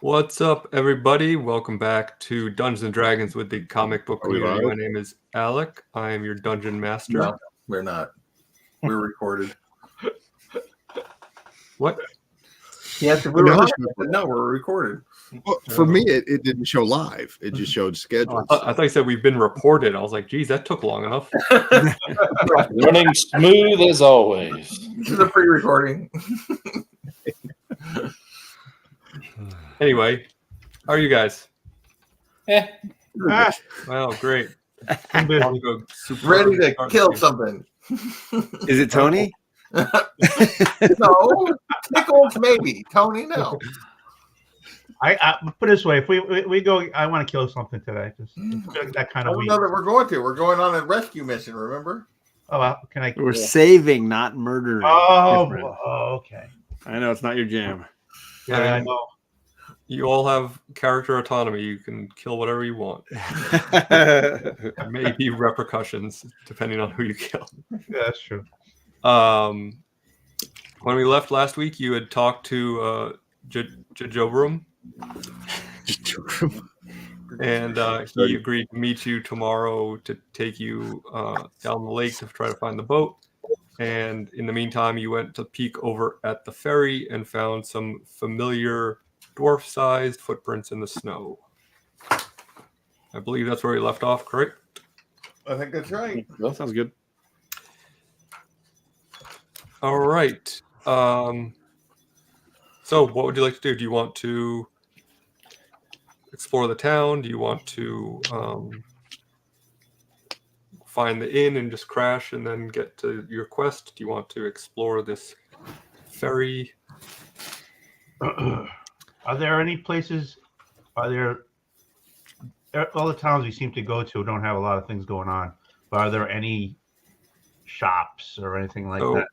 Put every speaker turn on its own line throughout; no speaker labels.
What's up, everybody? Welcome back to Dungeons and Dragons with the comic book community. My name is Alec. I am your dungeon master.
No, we're not. We're recorded.
What?
Yes, we were live. No, we're recorded.
Well, for me, it didn't show live. It just showed scheduled.
I thought you said we've been reported. I was like, geez, that took long enough.
Running smooth as always.
This is a pre-recording.
Anyway, how are you guys?
Wow,
great.
ready to kill something.
Is it Tony?
No, Tickles maybe. Tony, no.
I put it this way: if we go, I want to kill something today. Just that kind of week.
No, that we're going on a rescue mission. Remember?
Oh, can I?
We're saving, not murdering.
Oh, okay.
I know it's not your jam.
Yeah, I know.
You all have character autonomy. You can kill whatever you want. There may be repercussions depending on who you kill.
Yeah, that's true.
When we left last week, you had talked to Jajobrum. And he agreed to meet you tomorrow to take you down the lake to try to find the boat. And in the meantime, you went to peek over at the ferry and found some familiar dwarf-sized footprints in the snow. I believe that's where we left off, correct?
I think that's right.
That sounds good.
All right. So what would you like to do? Do you want to explore the town? Do you want to find the inn and just crash and then get to your quest? Do you want to explore this ferry?
Are there any places? Are there all the towns we seem to go to don't have a lot of things going on? But are there any shops or anything like that?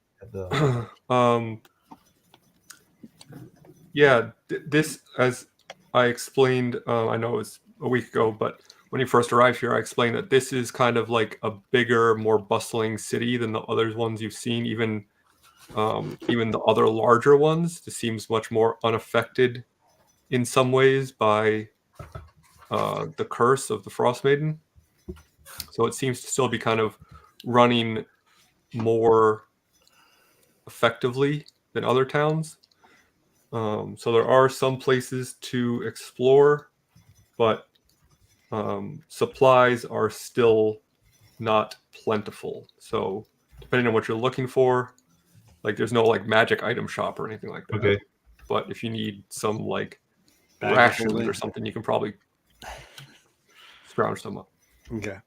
Yeah, this, as I explained, I know it was a week ago, but when you first arrived here, I explained that this is kind of like a bigger, more bustling city than the other ones you've seen. Even the other larger ones, this seems much more unaffected in some ways by the curse of the Frostmaiden. So it seems to still be kind of running more effectively than other towns. So there are some places to explore, but supplies are still not plentiful. So depending on what you're looking for, like there's no like magic item shop or anything like that.
Okay.
But if you need some like rations or something, you can probably scrounge them up.
Okay.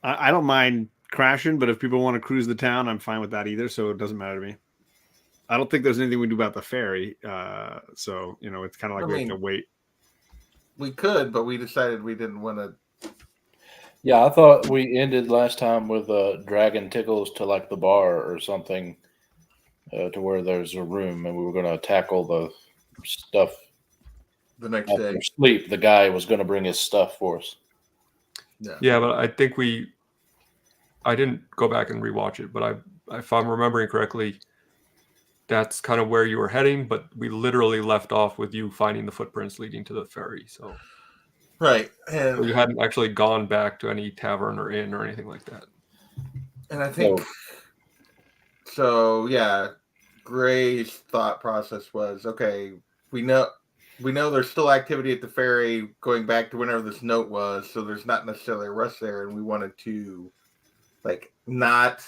I don't mind crashing, but if people want to cruise the town, I'm fine with that either. So it doesn't matter to me. I don't think there's anything we can do about the ferry. So, it's kind of like we have to wait.
We could, but we decided we didn't want to.
Yeah, I thought we ended last time with dragging Tickles to like the bar or something to where there's a room, and we were going to tackle the stuff
The next
after
day.
sleep. The guy was going to bring his stuff for us.
Yeah, but I think I didn't go back and rewatch it, but if I'm remembering correctly, that's kind of where you were heading, but we literally left off with you finding the footprints leading to the ferry. So
Right. And
so you hadn't actually gone back to any tavern or inn or anything like that.
And I think so. Yeah, Gray's thought process was, okay, we know there's still activity at the ferry going back to whenever this note was, so there's not necessarily a rush there, and we wanted to not,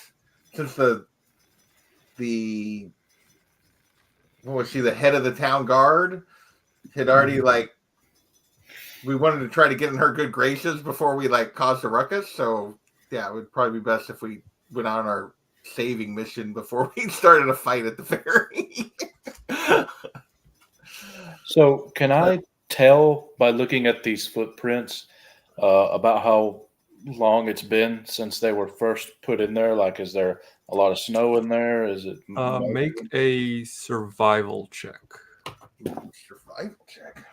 since the what was she, the head of the town guard had already we wanted to try to get in her good graces before we caused a ruckus. So yeah, it would probably be best if we went on our saving mission before we started a fight at the ferry.
So can I tell by looking at these footprints about how long it's been since they were first put in there? Like, is there a lot of snow in there? Is it
make a survival check?
Survival check.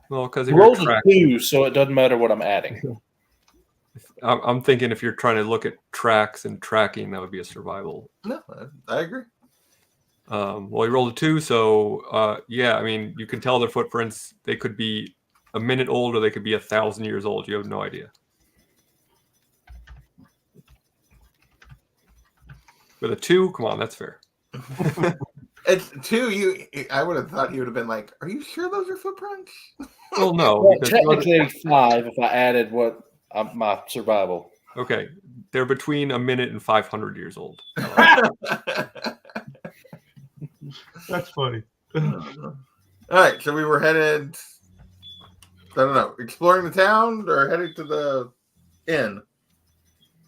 Well, because if
rolls
you're
a 2, so it doesn't matter what I'm adding.
I'm thinking if you're trying to look at tracks and tracking, that would be a survival.
No, I agree.
Well, you rolled a 2, so yeah, I mean, you can tell their footprints. They could be a minute old, or they could be 1,000 years old. You have no idea. With a 2, come on, that's fair.
It's 2. I would have thought he would have been like, "Are you sure those are footprints?"
Well, no.
Well,
because
technically 5 if I added what my survival.
okay, they're between a minute and 500 years old.
That's funny.
All right, so we were headed. I don't know, exploring the town or headed to the inn.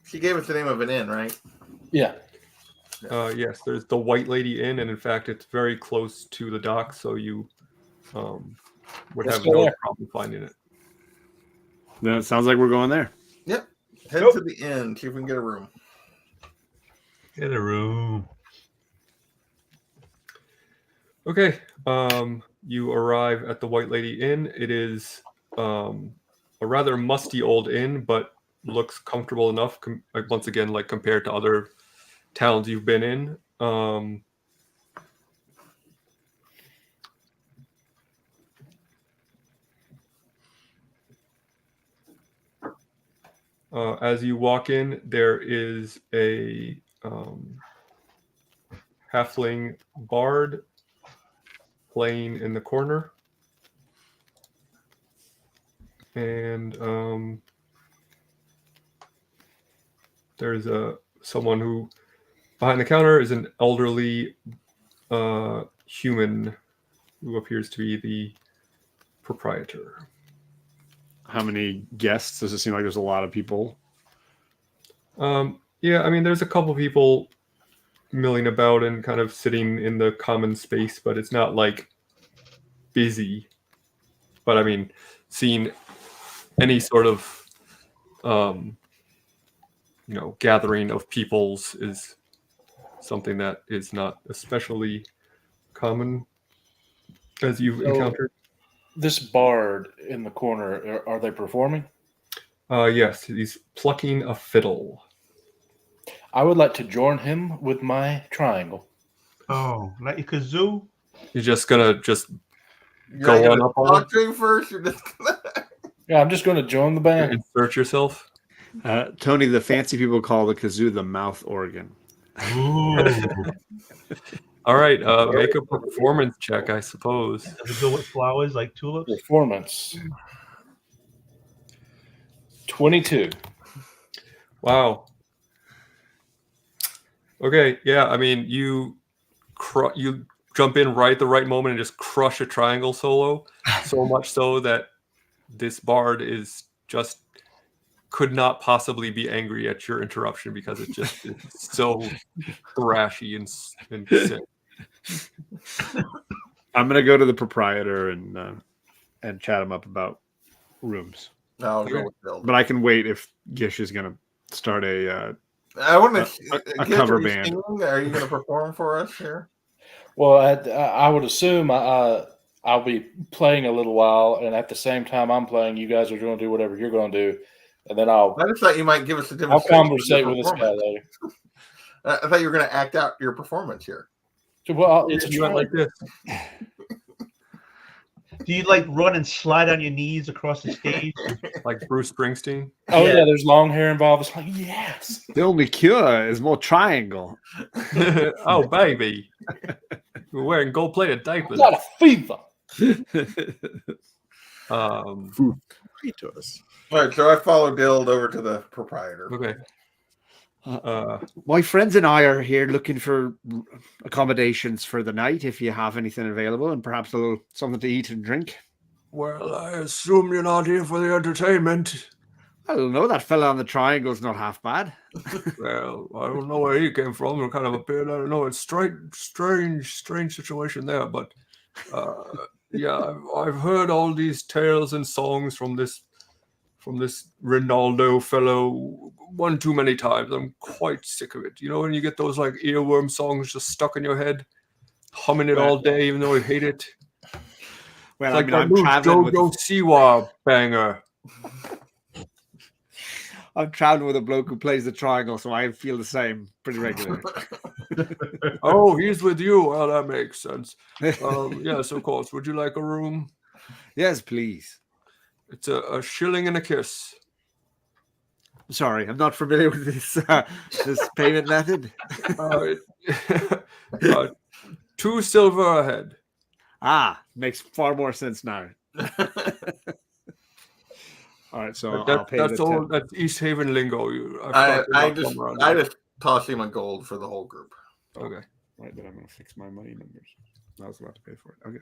She gave us the name of an inn, right?
Yeah.
Yes, there's the White Lady Inn, and in fact, it's very close to the dock, so you would
Let's
have
go
no
there.
problem finding it.
Then it sounds like we're going there.
Yep. Head
Nope.
to the inn, see if we can get a room.
Get a room.
Okay, you arrive at the White Lady Inn. It is a rather musty old inn, but looks comfortable enough. Once again, like compared to other towns you've been in. As you walk in, there is a halfling bard playing in the corner. And there's someone who behind the counter is an elderly human who appears to be the proprietor.
How many guests? Does it seem like there's a lot of people?
Yeah, I mean, there's a couple people milling about and kind of sitting in the common space, but it's not like busy. But I mean, seeing any sort of gathering of peoples is something that is not especially common as you've encountered.
This bard in the corner, are they performing?
Yes, he's plucking a fiddle.
I would like to join him with my triangle.
Oh, like a kazoo?
You're just gonna
You're
go
not
on
gonna
up on
talk to him first. You're just
Yeah, I'm just going to join the band.
insert yourself.
Tony, the fancy people call the kazoo the mouth organ.
Ooh.
All right, make a performance check, I suppose.
Does it go with flowers like tulips?
Performance. 22.
Wow. Okay, yeah. I mean, you jump in right at the right moment and just crush a triangle solo, so much so that this bard could not possibly be angry at your interruption because it just is so thrashy and sick.
I'm gonna go to the proprietor and chat him up about rooms.
no, go with Bill.
But I can wait if Gish is gonna start a
I want
a cover band.
Are you going to perform for us here?
Well, I would assume I'll be playing a little while, and at the same time I'm playing, you guys are going to do whatever you're going to do, and then
I just thought you might give us a
I'll
demonstration.
conversate with this guy later.
I thought you were going to act out your performance here.
So, well, it's a
You went
triangle.
like this.
Do you like run and slide on your knees across the stage?
Like Bruce Springsteen.
Oh
Yeah.
yeah, there's long hair involved. It's like yes.
The only cure is more triangle.
Oh, baby. We're wearing gold-plated diapers.
Got a fever.
Burritos.
All right, so I followed Dild over to the proprietor.
Okay.
My friends and I are here looking for accommodations for the night, if you have anything available, and perhaps a little something to eat and drink.
Well, I assume you're not here for the entertainment.
I don't know, that fella on the triangle's not half bad.
Well, I don't know where he came from. It kind of appeared. I don't know. It's strange situation there. But yeah, I've heard all these tales and songs from this Ronaldo fellow one too many times. I'm quite sick of it. You know, when you get those like earworm songs just stuck in your head, humming it all day, even though you hate it.
Well,
Like
I mean,
that
I'm
new
traveling with
Jojo Siwa banger.
I'm traveling with a bloke who plays the triangle, so I feel the same pretty regularly.
Oh, he's with you. Well, that makes sense. Yes, of course. Would you like a room?
Yes, please.
It's a shilling and a kiss.
Sorry, I'm not familiar with this payment method.
Uh, 2 silver ahead.
Makes far more sense now. All right, so I'll pay
That's
the
all.
10.
That's East Haven lingo.
I just toss him a gold for the whole group.
Okay.
Right, then I'm going to fix my money numbers. I was about to pay for it. Okay.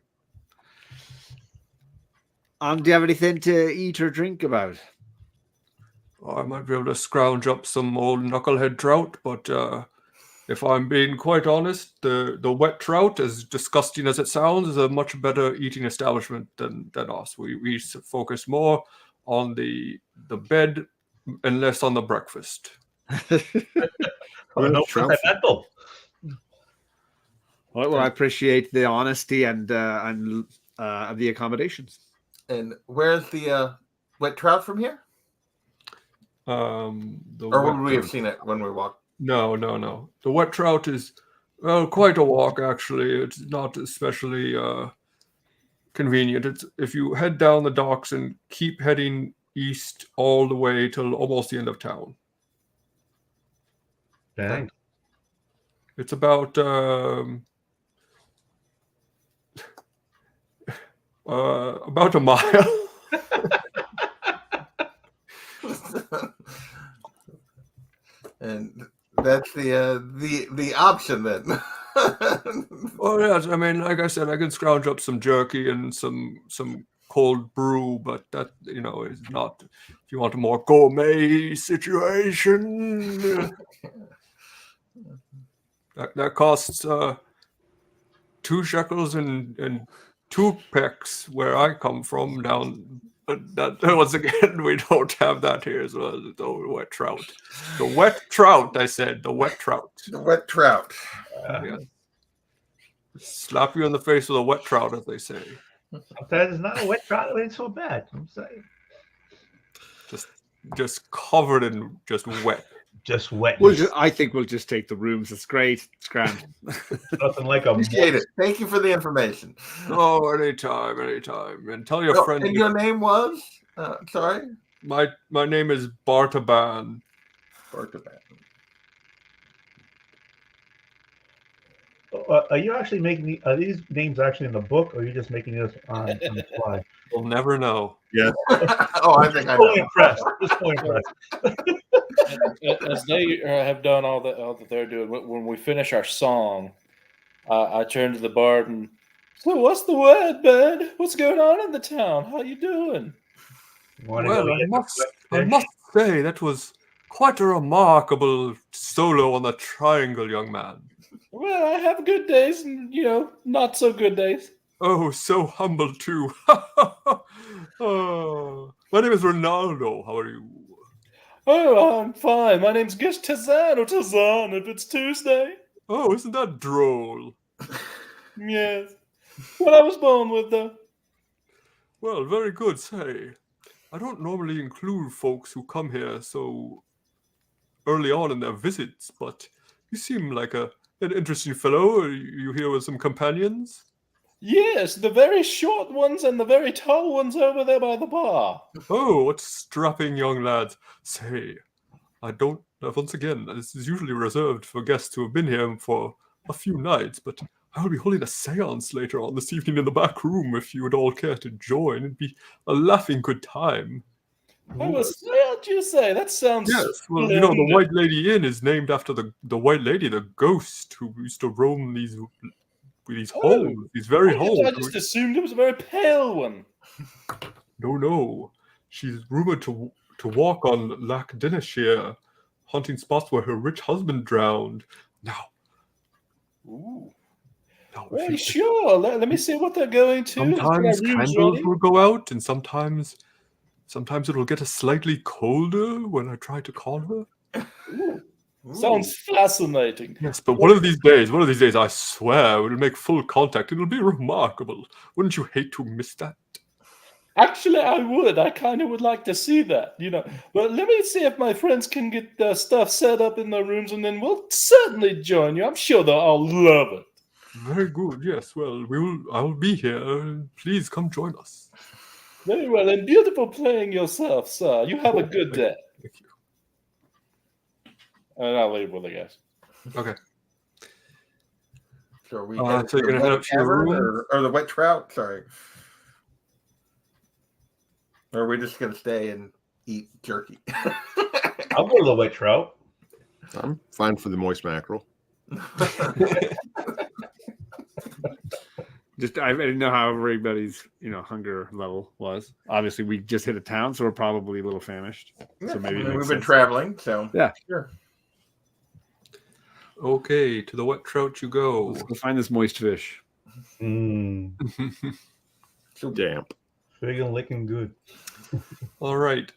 Do you have anything to eat or drink about?
I might be able to scrounge up some old knucklehead trout, but if I'm being quite honest, the wet trout, as disgusting as it sounds, is a much better eating establishment than us. We focus more on the bed and less on the breakfast.
No
trout.
mental.
Well, I appreciate the honesty and the accommodations.
And where's the wet trout from here? Or would we have seen it when we walked?
No. The wet trout is quite a walk, actually. It's not especially convenient. It's if you head down the docks and keep heading east all the way till almost the end of town.
Dang.
It's about a mile.
And that's the option then.
Oh yes, I mean, like I said, I can scrounge up some jerky and some cold brew, but that is not. If you want a more gourmet situation, that costs 2 shekels and 2 pecks where I come from down. That once again, we don't have that here as well. The wet trout. The wet trout, I said. The wet trout.
The wet trout.
Yeah. Slap you in the face with a wet trout, as they say.
Sometimes it's not a wet trout. It ain't so bad. I'm saying.
Just covered in just wet.
Just wet.
I think we'll just take the rooms. It's great. It's grand.
Nothing like a.
Appreciate it. Thank you for the information.
Oh, anytime. And tell your friends.
And your name was? Sorry?
My name is Bartaban.
Bartaban.
Are you actually making are these names actually in the book, or are you just making this on the fly?
We'll never know.
Yeah.
Oh, I think I know.
Just so impressed.
As they have done all that they're doing, when we finish our song, I turn to the bard and, so what's the word, bud? What's going on in the town? How you doing?
Well, I must say that was quite a remarkable solo on the triangle, young man.
Well, I have good days and, not so good days.
Oh, so humble too. Oh, my name is Ronaldo. How are you?
Oh, I'm fine. My name's Gish Tazan or Tazan if it's Tuesday.
Oh, isn't that droll?
Yes. What I was born with, though.
Well, very good, say. I don't normally include folks who come here so early on in their visits, but you seem like an interesting fellow. Are you here with some companions?
Yes, the very short ones and the very tall ones over there by the bar.
Oh, what strapping young lads. Say, I don't... once again, this is usually reserved for guests who have been here for a few nights, but I will be holding a seance later on this evening in the back room if you would all care to join. It'd be a laughing good time.
I was what you say? That sounds...
Yes, well, the White Lady Inn is named after the White Lady, the ghost who used to roam these holes, these very holes.
I just assumed it was a very pale one.
No. She's rumored to walk on Lac Dineshire, hunting spots where her rich husband drowned. Now,
Well, sure. Let me see what they're going to.
Sometimes candles will go out, and sometimes it'll get slightly colder when I try to call her.
Ooh. Sounds fascinating.
Yes, but one of these days, I swear, we'll make full contact. It'll be remarkable. Wouldn't you hate to miss that?
Actually, I would. I kind of would like to see that, But let me see if my friends can get the stuff set up in their rooms, and then we'll certainly join you. I'm sure they'll all love it.
Very good. Yes. Well, I will be here. Please come join us.
Very well, and beautiful playing yourself, sir. You have a good day.
Thank you.
And I'll leave with the guys.
Okay.
So are we
So
headed
you're
to
gonna
the
head
wet
up to your
tavern
room?
or the wet trout? Sorry. Or are we just gonna stay and eat jerky?
I'll go to the wet trout.
I'm fine for the moist mackerel.
I didn't know how everybody's hunger level was. Obviously, we just hit a town, so we're probably a little famished.
Yeah,
So maybe
I
it
mean,
makes
we've been
sense.
traveling, so
Yeah.
sure.
Okay, to the wet trout you go.
Let's go find this moist fish.
Mmm.
So
Damp.
Big and licking good.
All right.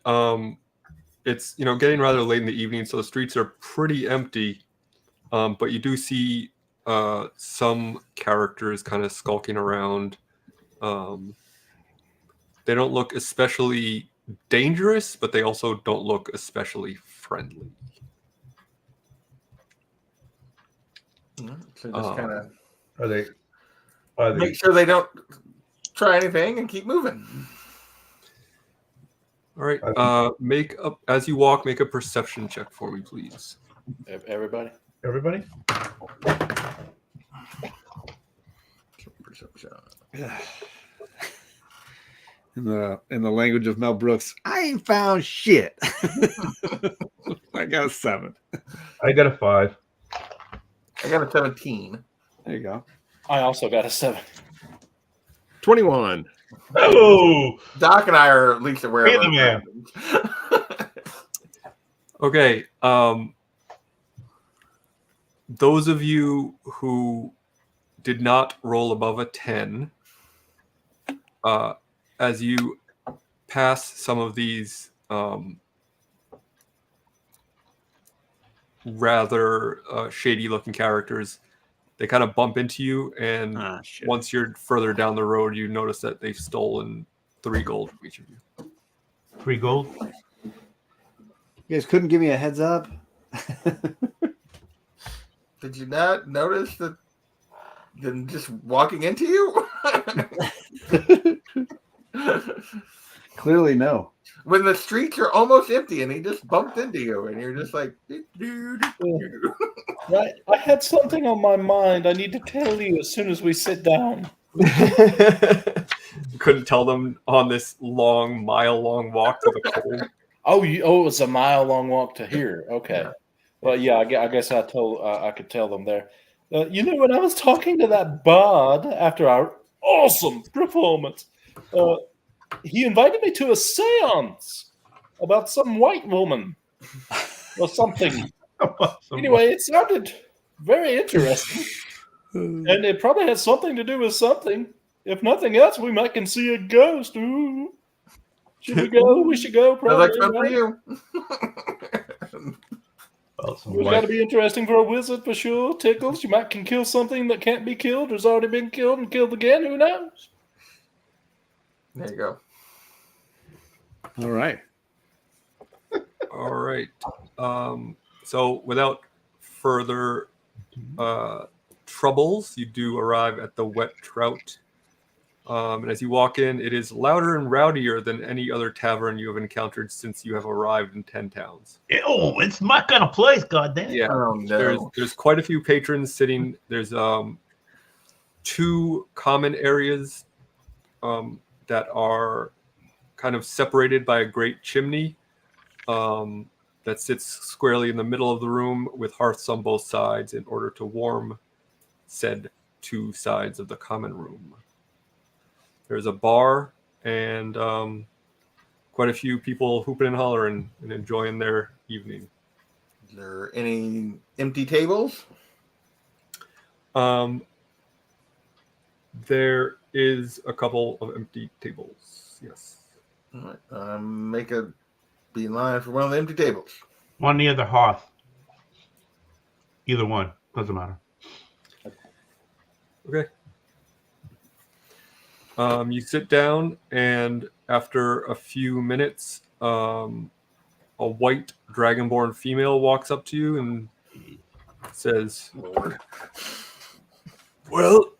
It's getting rather late in the evening, so the streets are pretty empty. But you do see some characters kind of skulking around. They don't look especially dangerous, but they also don't look especially friendly.
so just kind of
Are they?
make sure they don't try anything and keep moving.
All right. As you walk, make a perception check for me, please.
Everybody?
Everybody?
Perception.
In the language of Mel Brooks, I ain't found shit. I got a 7.
I got a 5.
I got a 17.
There you go.
I also got a 7.
21.
Oh,
Doc and I are at least aware
Be
of
the man.
Okay. Those of you who did not roll above a 10, as you pass some of these rather shady-looking characters, they kind of bump into you, and
Shit.
once you're further down the road, you notice that they've stolen 3 gold from each of you.
3 gold.
You guys couldn't give me a heads up.
Did you not notice that them just walking into you?
Clearly, no.
When the streets are almost empty and he just bumped into you and you're just like,
Right. I had something on my mind I need to tell you as soon as we sit down.
You couldn't tell them on this mile-long walk to the cold.
Oh, it was a mile-long walk to here. Okay. Well, yeah, I guess I could tell them there. When I was talking to that bard after our awesome performance, he invited me to a seance about some white woman or something. Anyway, it sounded very interesting. And it probably has something to do with something. If nothing else, we might can see a ghost. Ooh. Should we go? We should go. Probably.
Sounds like fun for you.
Well,
It's got to be interesting for a wizard for sure. Tickles. You might can kill something that can't be killed or has already been killed and killed again. Who knows?
There you go.
All right.
All right. So without further troubles, you do arrive at the Wet Trout. And as you walk in, it is louder and rowdier than any other tavern you have encountered since you have arrived in 10 towns.
Oh, it's my kind of place, goddamn.
Yeah.
Oh, no.
There's quite a few patrons sitting. There's 2 common areas that are kind of separated by a great chimney that sits squarely in the middle of the room with hearths on both sides in order to warm said 2 sides of the common room. There's a bar and quite a few people hooping and hollering and enjoying their evening.
Is there any empty tables?
There is a couple of empty tables. Yes.
All right. Make a beeline for one of the empty tables.
One near the hearth. Either one. Doesn't matter.
Okay. You sit down, and after a few minutes, a white dragonborn female walks up to you and says, "Well,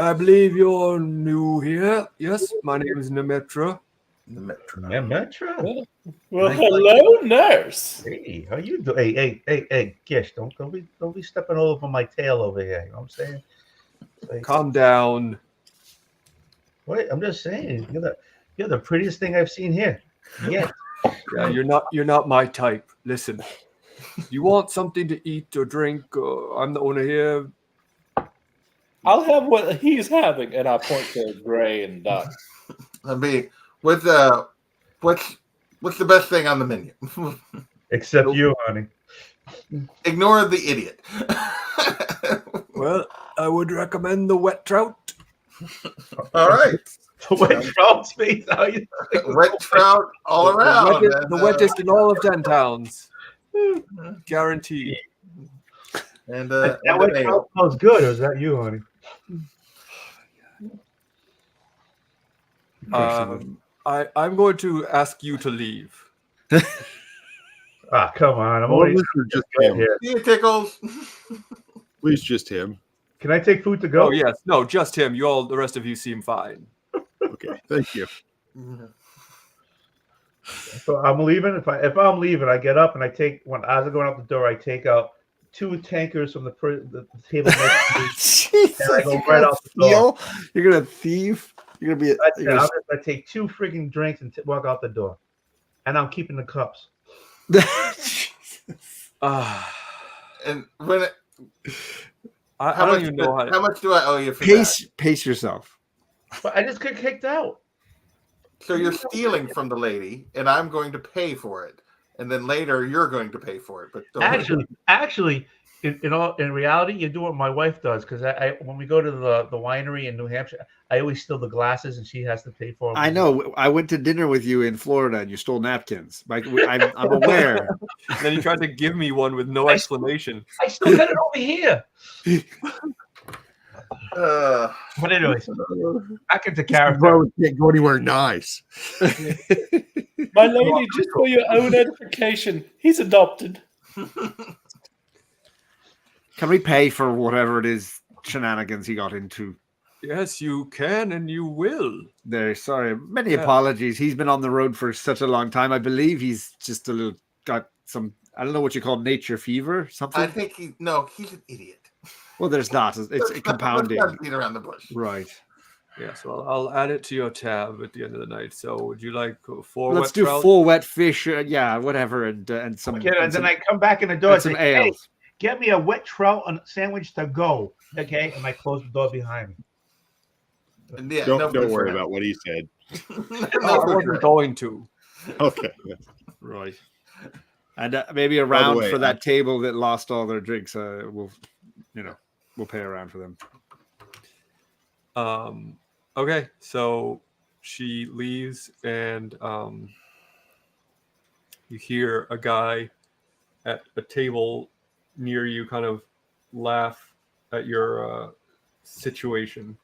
I believe you're new here. Yes, my name is Nemetra.
Yeah, Metro.
Well,
Nice.
hello, nurse.
Hey, how you doing? Hey, Gish, don't be stepping all over my tail over here. You know what I'm saying? Like,
Calm down."
wait, I'm just saying, you're the prettiest thing I've seen here. Yeah.
Yeah, you're not my type. Listen, you want something to eat or drink? I'm the owner here.
I'll have what he's having, and I point to Gray and Doc.
I mean, what's the best thing on the menu?
Except you, honey.
Ignore the idiot.
Well, I would recommend the wet trout.
All right,
Wet trout space. How you?
wet trout all around.
The wettest in all of 10 towns. Guaranteed.
And
That wet trout smells good. Or is that you, honey?
I'm going to ask you to leave.
Ah, come on. I'm
Or
only
was it just him?
here.
See you, Tickles.
Please, just him.
Can I take food to go?
Oh yes, no, just him. The rest of you seem fine.
Okay, thank you.
So I'm leaving. If I'm leaving, I get up and I take as I'm going out the door, I take out 2 tankers from the table next to me.
Jesus,
And I go
you're
right
gonna
out the door.
steal? You're gonna thief? You're gonna be.
That's it.
You're
I'm
gonna...
just gonna take 2 freaking drinks and walk out the door, and I'm keeping the cups.
And when
I
how
don't
much?
even know
How much do I owe you for that?
pace yourself.
But I just got kicked out.
So you're stealing from the lady, and I'm going to pay for it, and then later you're going to pay for it. But don't
Actually, in reality, you do what my wife does because I when we go to the winery in New Hampshire, I always steal the glasses and she has to pay for them.
I know. I went to dinner with you in Florida and you stole napkins. I'm aware.
Then you tried to give me one with no explanation.
I still got it over here. But anyways, back into character.
Bro, can't go anywhere nice.
My lady, just for your own edification, he's adopted.
Can we pay for whatever it is shenanigans he got into?
Yes, you can and you will.
There, sorry. Many
Yeah.
apologies. He's been on the road for such a long time. I believe he's just got some. I don't know what you call nature fever. Something.
I think he's an idiot.
Well, there's that. It's compounding.
Let's not beat around the bush.
Right.
Yes, well, I'll add it to your tab at the end of the night. So, would you like 4
Let's
wet
do
trout?
4 wet fish. Yeah, whatever, and some.
Okay, and then
some,
I come back in the door and
and some
say, "Hey,
ales.
get me a wet trout and sandwich to go." Okay, and I close the door behind me.
And yeah,
Don't
good for
worry
him.
about what he said.
I
No, for
wasn't
sure.
going to.
Okay.
Right. And maybe a round
way,
for that table that lost all their drinks. We'll pay a round for them.
Okay, so she leaves, and you hear a guy at a table near you kind of laugh at your situation.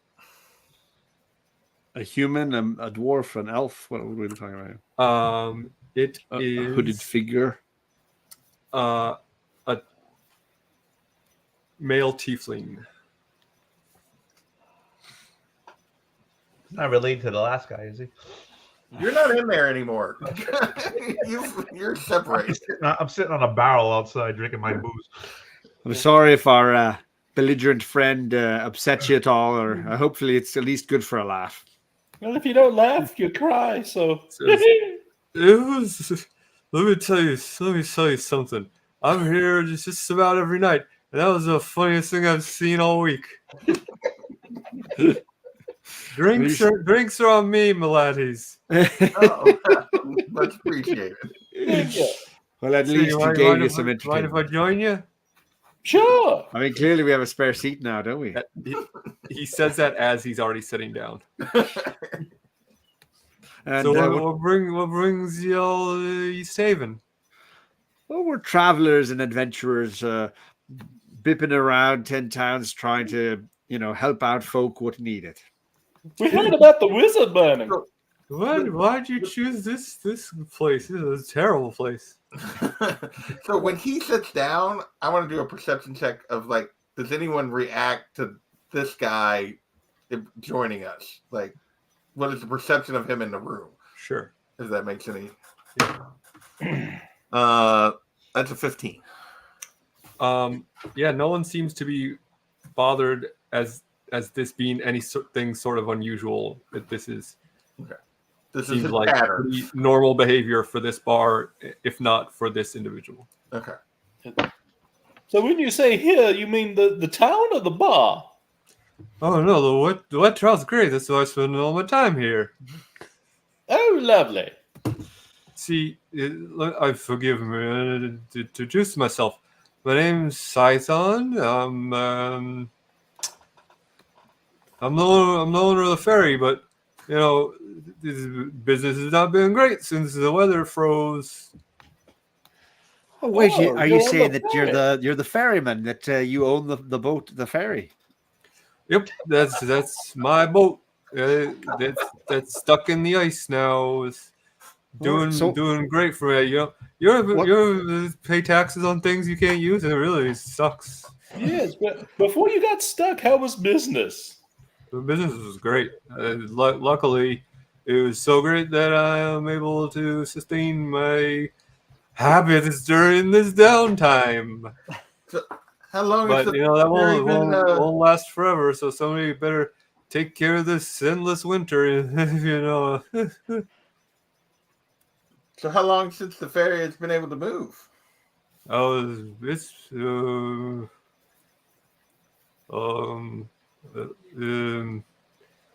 A human, a dwarf, an elf. What are we talking about?
It
A
is
hooded figure.
a male tiefling.
He's not related to the last guy, is he?
You're not in there anymore. You're separated.
I'm sitting on a barrel outside drinking my booze.
I'm sorry if our belligerent friend upsets you at all, or hopefully it's at least good for a laugh.
Well, if you don't laugh, you cry. So
It was. Let me tell you something. I'm here just about every night, and that was the funniest thing I've seen all week. Drinks are on me, my laddies.
Oh, much appreciated.
Well, at
So
least he
mind
gave you
if
some
Mind if
entertainment.
I join you?
sure.
I mean, clearly we have a spare seat now, don't we?
He says that as he's already sitting down.
And
So what brings you all East Haven?
well, we're travelers and adventurers, bipping around 10 towns trying to, help out folk what need it.
We heard about the wizard burning.
Why'd you choose this place? This is a terrible place.
So when he sits down, I want to do a perception check of like, does anyone react to this guy joining us? Like, what is the perception of him in the room?
Sure.
If that makes any. That's a 15.
Yeah, no one seems to be bothered as this being anything sort of unusual. That this is
This is
seems
his
like
pattern.
pretty normal behavior for this bar, if not for this individual.
Okay.
So when you say here, you mean the town or the bar?
Oh no, the wet trout's great. That's why I spend all my time here.
Oh, lovely.
See, I forgive me to introduce myself. My name's Saison. I'm the owner of the ferry, but you know, this business has not been great since the weather froze.
Oh, wait,
Oh,
are
you're
you
on
saying
the
that you're the ferryman, that you own the boat, the ferry?
Yep, that's my boat. That's stuck in the ice now. It's doing great for me. You know, you pay taxes on things you can't use, and it really sucks.
Yes, but before you got stuck, how was business?
The business was great. Luckily, it was so great that I am able to sustain my habits during this downtime.
So how long is
But
the
you know that
ferry
won't last forever. So somebody better take care of this endless winter. You know.
So how long since the ferry has been able to move?
Oh, it's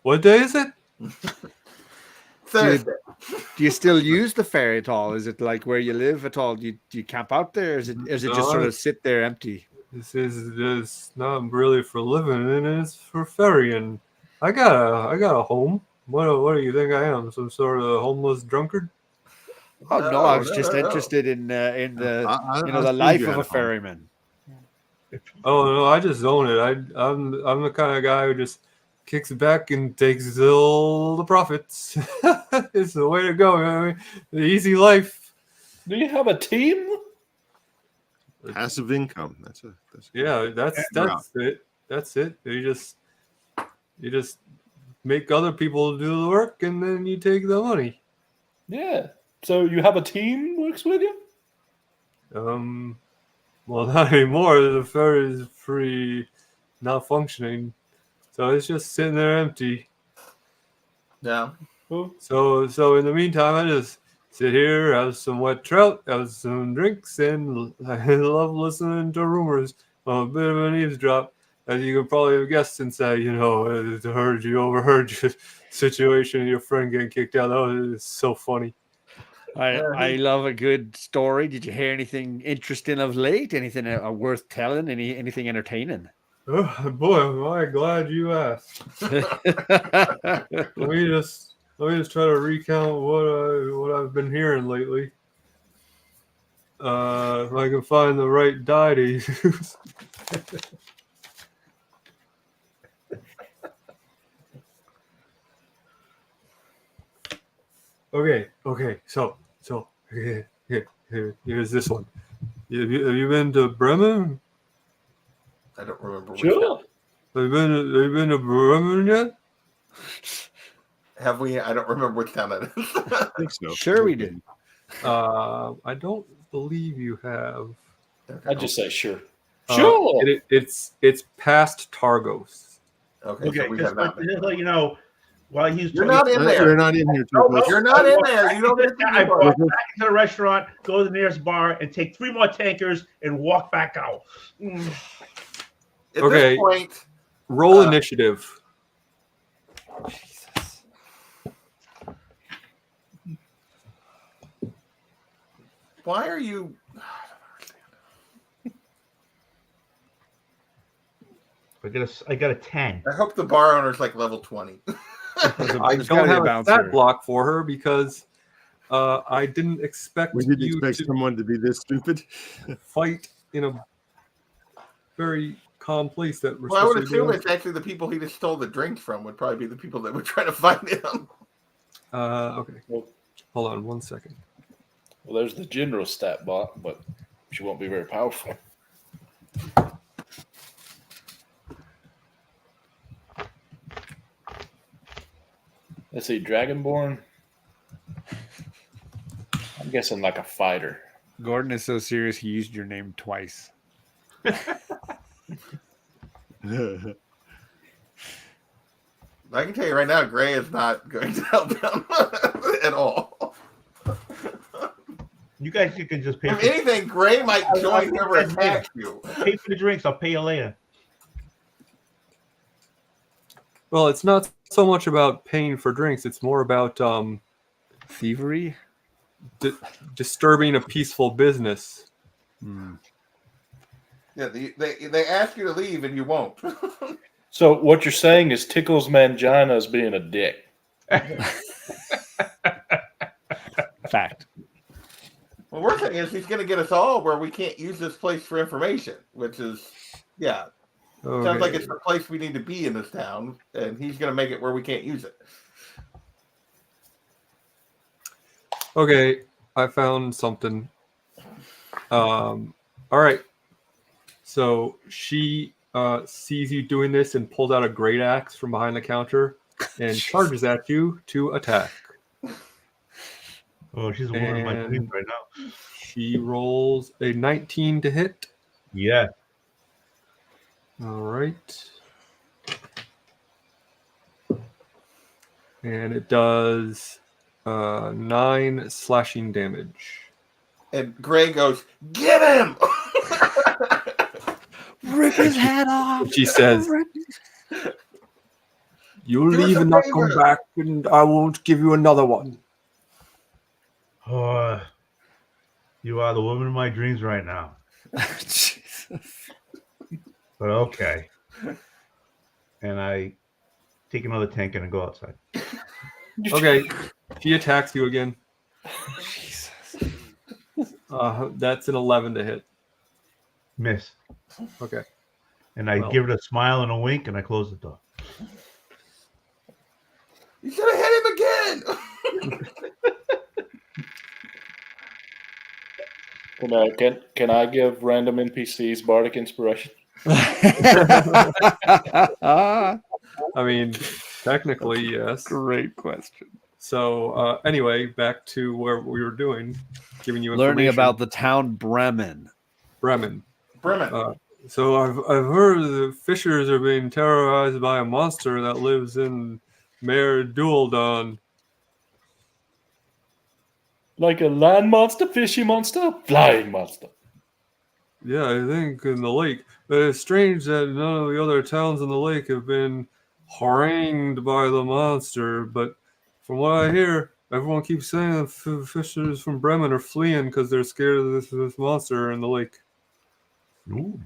what day is it?
Thursday.
Do you still use the ferry at all? Is it like where you live at all? Do you camp out there? Is it just sort of sit there empty?
This is just not really for living, and it's for ferrying. I got a home. What do you think I am? Some sort of homeless drunkard?
Oh no, I was just
no.
interested in the
I
the
assumed
life
you
of
had
a
a home.
ferryman.
Oh no, I just own it. I'm the kind of guy who just kicks back and takes all the profits. It's the way to go. I mean, the easy life.
Do you have a team?
Passive income. That's
Yeah, that's it. That's it. You just make other people do the work, and then you take the money.
Yeah. So you have a team works with you?
Well, not anymore. The ferry is pretty not functioning, so it's just sitting there empty.
Yeah.
So in the meantime, I just sit here, have some wet trout, have some drinks, and I love listening to rumors. I'm a bit of an eavesdrop, as you can probably have guessed, since I, overheard your situation, your friend getting kicked out. That was so funny.
I love a good story. Did you hear anything interesting of late? Anything worth telling? Anything entertaining?
Oh, boy, am I glad you asked. Let me just try to recount what I've been hearing lately. If I can find the right die to use. Okay. So here's this one. Have you been to Bremen?
I don't remember.
Sure.
Have you been to Bremen yet?
Have we? I don't remember which town that is.
I think so.
Sure we did.
I don't believe you have.
I just say sure.
Uh,
Sure.
It's past Targos.
Okay,
Okay,
so we
just
have not.
to let you know, while he's
You're not in there.
You're not in here.
No,
Too much.
You're not in there. You don't get to
I
be
walk
part.
back into the restaurant, go to the nearest bar, and take 3 more tankers and walk back out.
At
Okay.
this point,
Roll initiative.
why are you?
I got a 10.
I hope the bar owner's like level 20.
I
There's
don't
gotta be a
have a
bouncer.
stat block for her because I didn't expect
We didn't
you
expect
to
someone to be this stupid.
fight in a very calm place that we're
Well, I would
supposed to be
assume
doing.
it's actually the people he just stole the drinks from would probably be the people that would try to find him.
Okay.
Well-
Hold on 1 second.
Well, there's the general stat bot, but she won't be very powerful. Let's see, Dragonborn. I'm guessing like a fighter.
Gordon is so serious he used your name twice.
I can tell you right now, Gray is not going to help him at all.
You guys, you can just pay.
If anything, Gray might join whoever attacks you.
Pay for the drinks. I'll pay you later.
Well, it's not so much about paying for drinks. It's more about
Thievery?
disturbing a peaceful business.
Yeah, they ask you to leave and you won't.
So what you're saying is Tickles Mangina is being a dick.
Fact.
Well, worst thing is he's going to get us all where we can't use this place for information, which is, yeah.
Okay.
Sounds like it's the place we need to be in this town, and he's going to make it where we can't use it.
Okay, I found something. All right. So she sees you doing this and pulls out a great axe from behind the counter and charges at you to attack.
Oh, she's a woman in my
And-
dreams right now.
She rolls a 19 to hit.
Yeah.
All right. And it does 9 slashing damage.
And Gray goes, "Get him!"
Rip his head off.
She says, "You
Do us
leave
a
and not come
favor."
back, and I won't give you another one."
Oh, you are the woman in my dreams right now.
Jesus.
But okay. And I take another tank and I go outside.
Okay, she attacks you again.
Jesus.
That's an 11 to hit.
Miss.
Okay.
And I
Well.
give it a smile and a wink and I close the door.
You should have hit him again.
Can I give random NPCs bardic inspiration?
I mean, technically, yes.
Great question.
So, anyway, back to where we were doing, giving you
Learning
information.
about the town Bremen.
Bremen.
Bremen.
So I've heard the fishers are being terrorized by a monster that lives in Mare Dualdon.
Like a land monster, fishy monster, flying monster.
Yeah, I think in the lake. But it's strange that none of the other towns in the lake have been harangued by the monster. But from what I hear, everyone keeps saying that fishers from Bremen are fleeing because they're scared of this monster in the lake.
Ooh.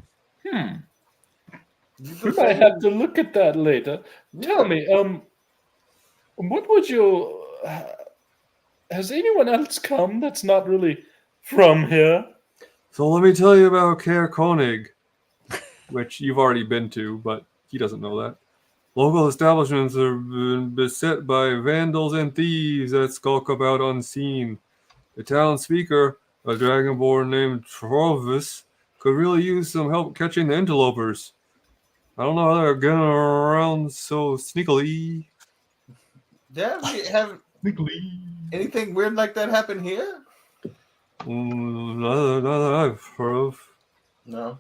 We might have to look at that later. Tell me, what would you? Has anyone else come that's not really from here?
So let me tell you about Caer Konig, which you've already been to, but he doesn't know that. Local establishments have been beset by vandals and thieves that skulk about unseen. The town speaker, a dragonborn named Trovis, could really use some help catching the interlopers. I don't know how they're getting around so sneakily.
Yeah, we have anything weird like that happen here?
Not that I've heard of.
No.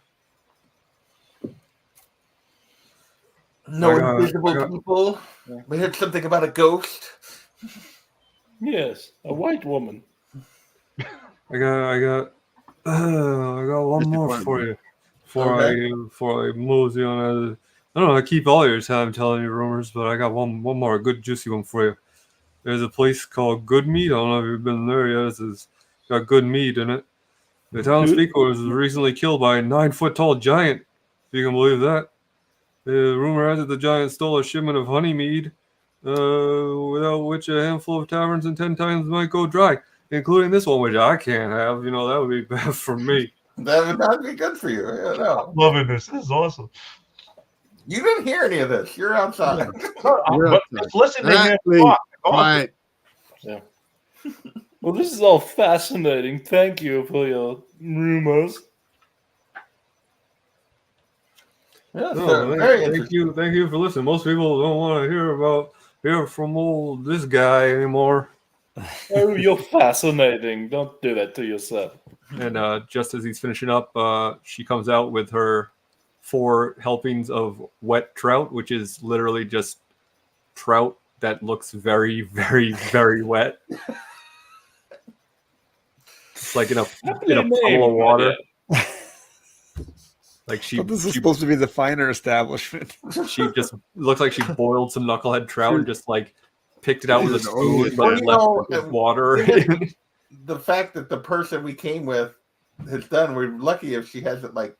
No
I got-
invisible
I got-
people. We heard something about a ghost.
Yes, a white woman.
I got one more for you. Before I mosey on. I don't know. I keep all your time telling you rumors, but I got one more good juicy one for you. There's a place called Good Meat. I don't know if you've been there yet. It's got good meat in it. The town speaker was recently killed by a 9-foot tall giant. If you can believe that. The rumor has it the giant stole a shipment of honey mead, without which a handful of taverns in 10 times might go dry, including this one, which I can't have. You know, that would be bad for me.
That would not be good for you. I don't know.
Loving this. This is awesome.
You didn't hear any of this. You're outside.
But just listen to him
Exactly.
talk.
Quiet.
Yeah. Well, this is all fascinating. Thank you for your rumors.
Yeah,
No,
so very
thank
interesting.
you for listening. Most people don't want to hear from old this guy anymore.
Oh, you're fascinating. Don't do that to yourself.
And just as he's finishing up, she comes out with her 4 helpings of wet trout, which is literally just trout that looks very, very, very wet. It's like in a puddle of water. Like
This is supposed to be the finer establishment.
she just looks like she boiled some knucklehead trout and just like picked it out with a
This is the only
spoon, but
thing.
left
Well,
it with water.
The fact that the person we came with has done, we're lucky if she hasn't like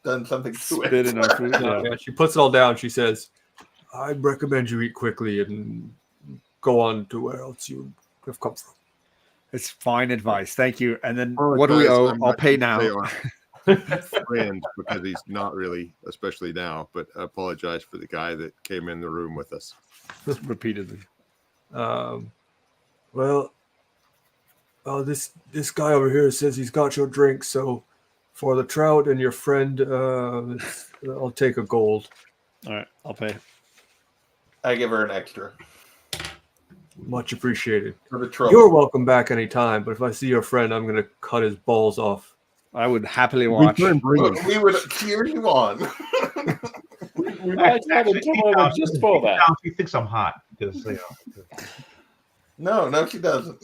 done something to
Spit
it.
in our food.
Yeah, she puts it all down. She says, "I'd recommend you eat quickly and go on to where else you have come from."
It's fine advice. Thank you. And then
Oh,
what do we
guys,
owe?
I'm
I'll
not
pay
gonna
now.
say friend because he's not really, especially now. But I apologize for the guy that came in the room with us.
Repeatedly.
Well, this guy over here says he's got your drink. So, for the trout and your friend, I'll take a gold.
All right, I'll pay.
I give her an extra
Much appreciated.
for the trouble.
You're welcome back anytime. But if I see your friend, I'm gonna cut his balls off.
I would happily watch.
Return, bring him.
We would cheer you on.
We might have him come over just for that.
She thinks I'm hot because
No, she doesn't.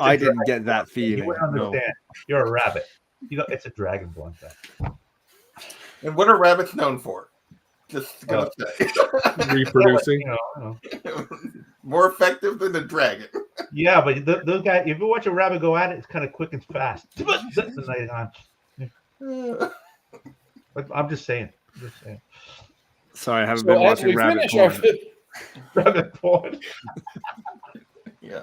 I didn't get that
you
feeling.
wouldn't
No.
understand. You're a rabbit. It's a dragon blunt.
And what are rabbits known for? Just gonna say.
Reproducing.
You know.
More effective than a dragon.
Yeah, but those guys, if you watch a rabbit go at it, it's kind of quick and fast. But I'm just saying.
Sorry, I haven't
So
been
as
watching
we
rabbit
finish our
porn.
Rabbit porn.
Yeah.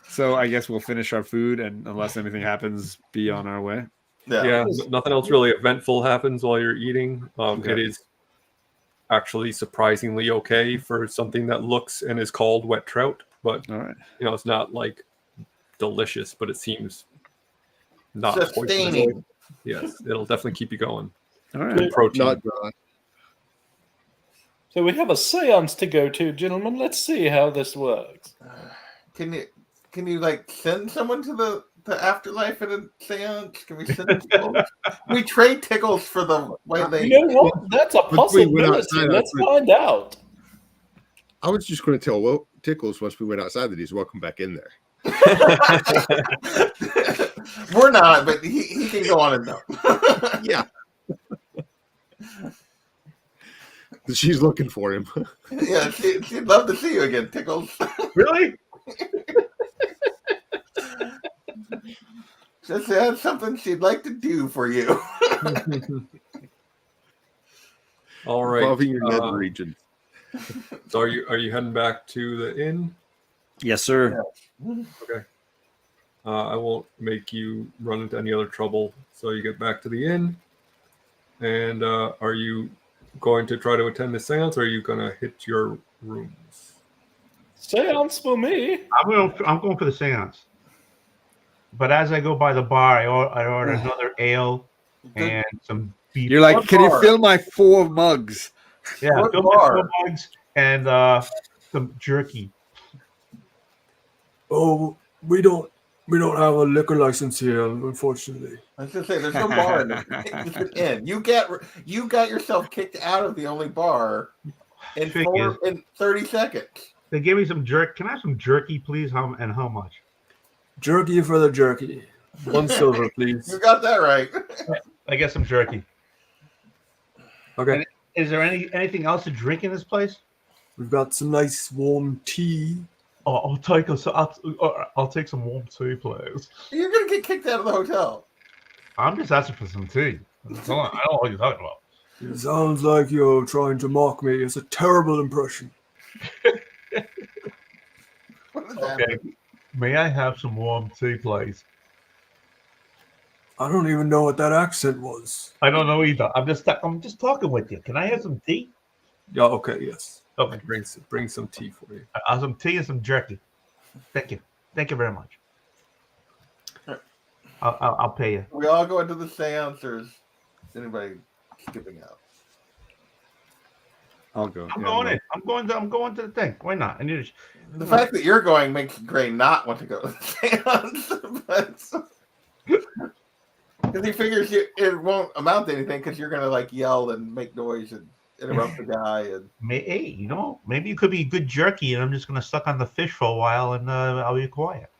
So I guess we'll finish our food, and unless anything happens, be on our way.
Yeah, nothing else really eventful happens while you're eating.
Okay.
It is actually surprisingly okay for something that looks and is called wet trout, but
All right.
it's not like delicious, but it seems not poisonous.
Sustaining.
Yes, it'll definitely keep you going.
All right.
Good protein.
Not dry.
So we have a seance to go to, gentlemen. Let's see how this works.
Can you like send someone to the afterlife at a seance? Can we send tickles? We trade tickles for the white lady.
You know what? That's a
But we went
possibility.
outside,
Let's
I
find out.
I was just going to tell Tickles once we went outside that he's welcome back in there.
We're not, but he can go on and know.
Yeah. She's looking for him.
Yeah, she'd love to see you again, Tickles.
Really?
Just has something she'd like to do for you.
All right.
Involving your nether region.
So are you heading back to the inn?
Yes, sir.
Okay. I won't make you run into any other trouble. So you get back to the inn. And are you going to try to attend the seance, or are you going to hit your rooms?
Seance for me.
I'm going for the seance. But as I go by the bar, I order another ale and some beef.
You're like,
What
can you
bar?
fill my 4 mugs?
Yeah,
What
fill
bar?
my 4 mugs and some jerky.
Oh, we don't have a liquor license here, unfortunately.
I was gonna say there's no bar in the it's an inn. You got yourself kicked out of the only bar in
Figures.
30 seconds.
They gave me some jerk. Can I have some jerky, please? How much?
Jerky for the jerky. 1 silver, please.
You got that right.
I get some jerky.
Okay.
Is there anything else to drink in this place?
We've got some nice warm tea.
Oh, I'll take some warm tea, please.
You're gonna get kicked out of the hotel.
I'm just asking for some tea. I don't know what you're talking about.
It sounds like you're trying to mock me. It's a terrible impression.
What is
Okay.
happening?
May I have some warm tea, please?
I don't even know what that accent was.
I don't know either. I'm just talking with you. Can I have some tea?
Yeah, okay, yes.
Okay.
Bring some tea for you.
I'll have some tea and some jerky. Thank you. Thank you very much. I'll pay you.
We all go into the seance, or is anybody skipping out?
I'll go.
I'm
Yeah,
going
no.
in. I'm going to the thing. Why not? I need
The fact that you're going makes Gray not want to go to the seance. Because he figures it won't amount to anything because you're going to like yell and make noise and interrupt the guy. And
Hey, maybe it could be good jerky, and I'm just going to suck on the fish for a while, and I'll be quiet.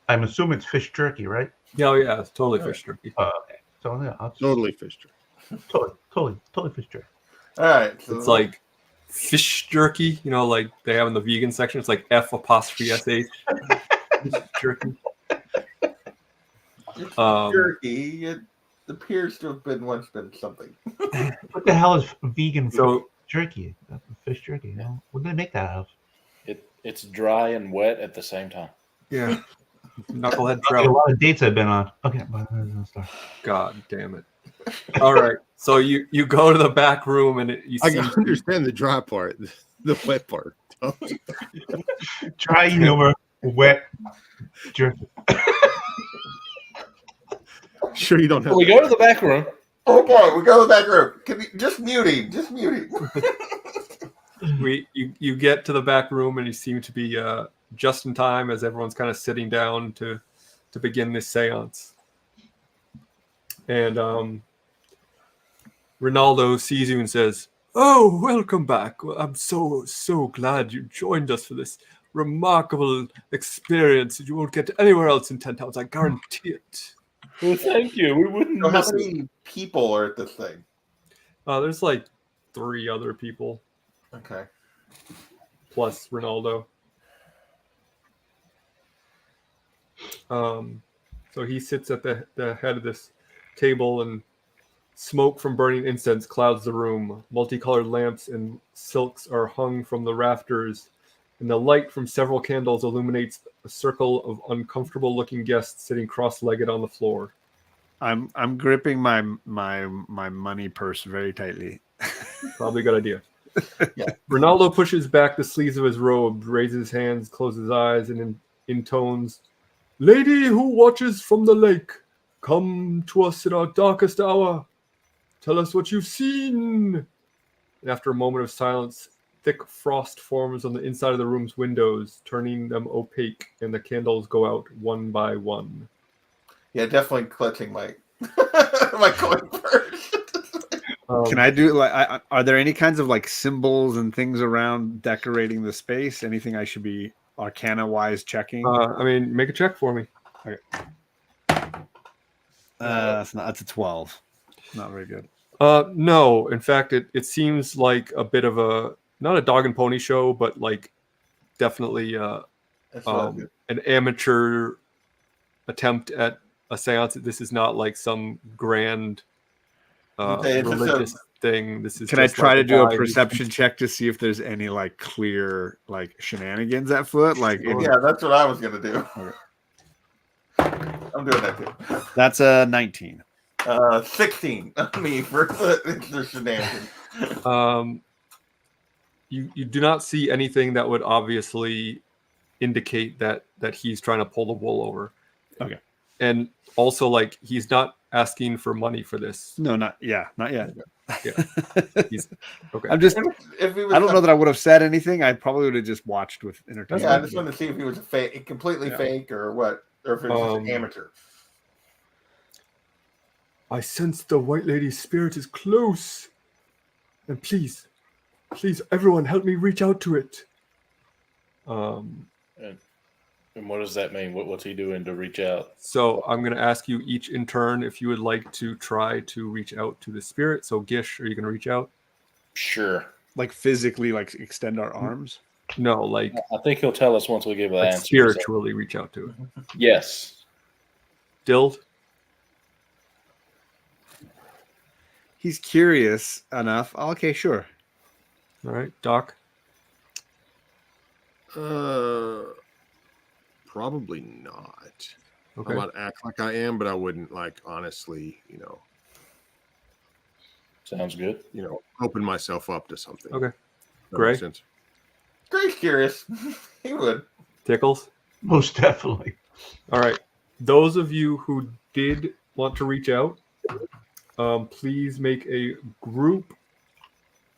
I'm assuming it's fish jerky, right?
Yeah, it's totally fish jerky.
Okay. So yeah, I'll just,
Totally fish jerky.
totally fish jerky.
all right, so
It's like fish jerky, like they have in the vegan section. It's like F''sh. Fish jerky.
jerky. It appears to have once been something.
What the hell is vegan
So
jerky? Fish jerky. What do they make that out of?
It's dry and wet at the same time.
yeah, knucklehead
A
trout.
lot of dates I've been on. Okay, but I'll start.
God damn it! All right, so you go to the back room and you
I
see
can understand the dry part, the wet part.
Dry humor, wet jerky.
Sure, you don't have.
We go to the back room.
Okay, we go to the back room. Can you just mute him? Just mute him.
you get to the back room and you seem to be just in time as everyone's kind of sitting down to begin this seance. And Ronaldo sees you and says, "Oh, welcome back. Well, I'm so glad you joined us for this remarkable experience that you won't get anywhere else in 10 towns. I guarantee it."
Well, thank you. We wouldn't
So how
miss it.
many people are at this thing?
There's like 3 other people
Okay.
plus Ronaldo. So he sits at the head of this table, and smoke from burning incense clouds the room. Multicolored lamps and silks are hung from the rafters, and the light from several candles illuminates a circle of uncomfortable-looking guests sitting cross-legged on the floor.
I'm gripping my money purse very tightly.
Probably a good idea.
Yeah.
Ronaldo pushes back the sleeves of his robe, raises his hands, closes his eyes, and intones, "Lady who watches from the lake, come to us in our darkest hour. Tell us what you've seen." And after a moment of silence, thick frost forms on the inside of the room's windows, turning them opaque, and the candles go out one by one.
Yeah, definitely clutching my my coin purse.
Can I do are there any kinds of like symbols and things around decorating the space? Anything I should be arcana wise checking?
Make a check for me.
That's a 12. Not very good.
No, in fact, it seems like a bit of not a dog and pony show, but like definitely an amateur attempt at a seance. This is not like some grand religious thing. This is.
Can I
just
try
like
to do a
guy
perception check to see if there's any like clear like shenanigans at foot? Like,
Yeah, that's what I was gonna do.
Okay.
I'm doing that too.
That's a 19.
16 on me for the shenanigans.
You do not see anything that would obviously indicate that he's trying to pull the wool over.
Okay.
And also, like, he's not asking for money for this.
No, not yet.
Yeah. He's okay.
I'm just.
If he was
I don't know that I would have said anything. I probably would have just watched with entertainment.
Yeah, I just wanted to see if he was completely fake or what, or if it was just amateur.
I sense the White Lady's spirit is close. And please, everyone, help me reach out to it.
And what does that mean? What's he doing to reach out?
So I'm going to ask you each in turn if you would like to try to reach out to the spirit. So Gish, are you going to reach out?
Sure.
Like physically, like extend our arms.
No, like
I think he'll tell us once we give the
like
answer.
spiritually reach out to it.
Yes.
Dild?
He's curious enough. Okay, sure.
All right. Doc?
Probably not. I might act like I am, but I wouldn't like honestly,
Sounds good.
open myself up to something.
Okay.
That
Gray?
makes sense.
Gray's curious. He would.
Tickles?
Most definitely.
All right. Those of you who did want to reach out, please make a group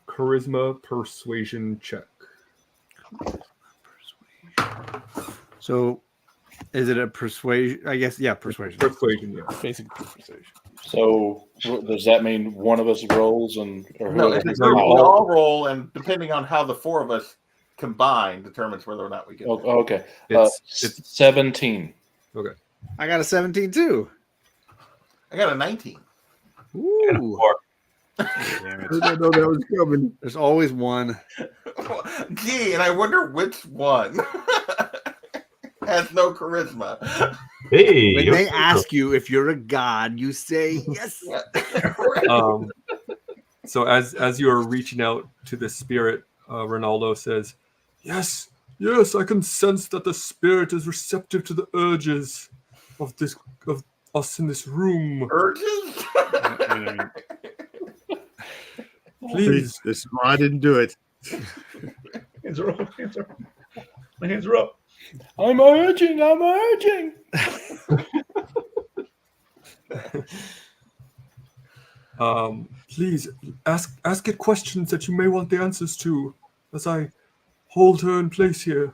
charisma persuasion check.
So, is it a persuasion? I guess, yeah, persuasion.
Persuasion, yeah.
Basic persuasion.
So does that mean one of us rolls or
No,
whoever?
it's a group. We all roll, and depending on how the four of us combine determines whether or not we get.
Oh, okay.
It's
17.
okay.
I got a 17 too.
I got a 19.
Ooh. Damn
I
it.
didn't know that was coming.
There's always one.
Gee, and I wonder which one has no charisma.
Hey,
When they ask you if you're a god, you say yes.
So as you are reaching out to the spirit, Ronaldo says, "Yes, I can sense that the spirit is receptive to the urges of us in this room.
Urges?
Please."
This is why I didn't do it.
Hands are up. My hands are up.
I'm urging.
Please ask it questions that you may want the answers to, as I hold her in place here.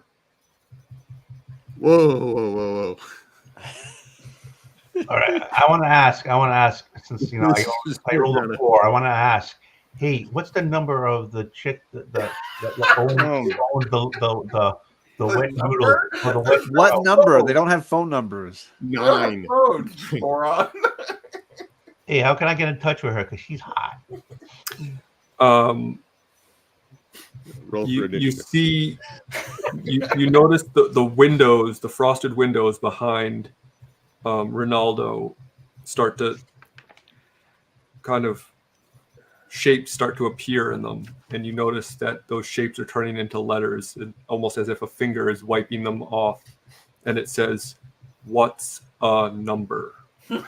Whoa.
All right. I want to ask, since I rolled a 4, I want to ask, hey, what's the number of the chick that owned the wet noodle? Or the wet
What number? They don't have phone numbers.
9.
Oh, moron.
Hey, how can I get in touch with her? Because she's hot.
Roll for
You
initiative.
see, you notice the windows, the frosted windows behind Ronaldo start to kind of shapes start to appear in them, and you notice that those shapes are turning into letters, almost as if a finger is wiping them off, and it says, "What's a number?"
Oh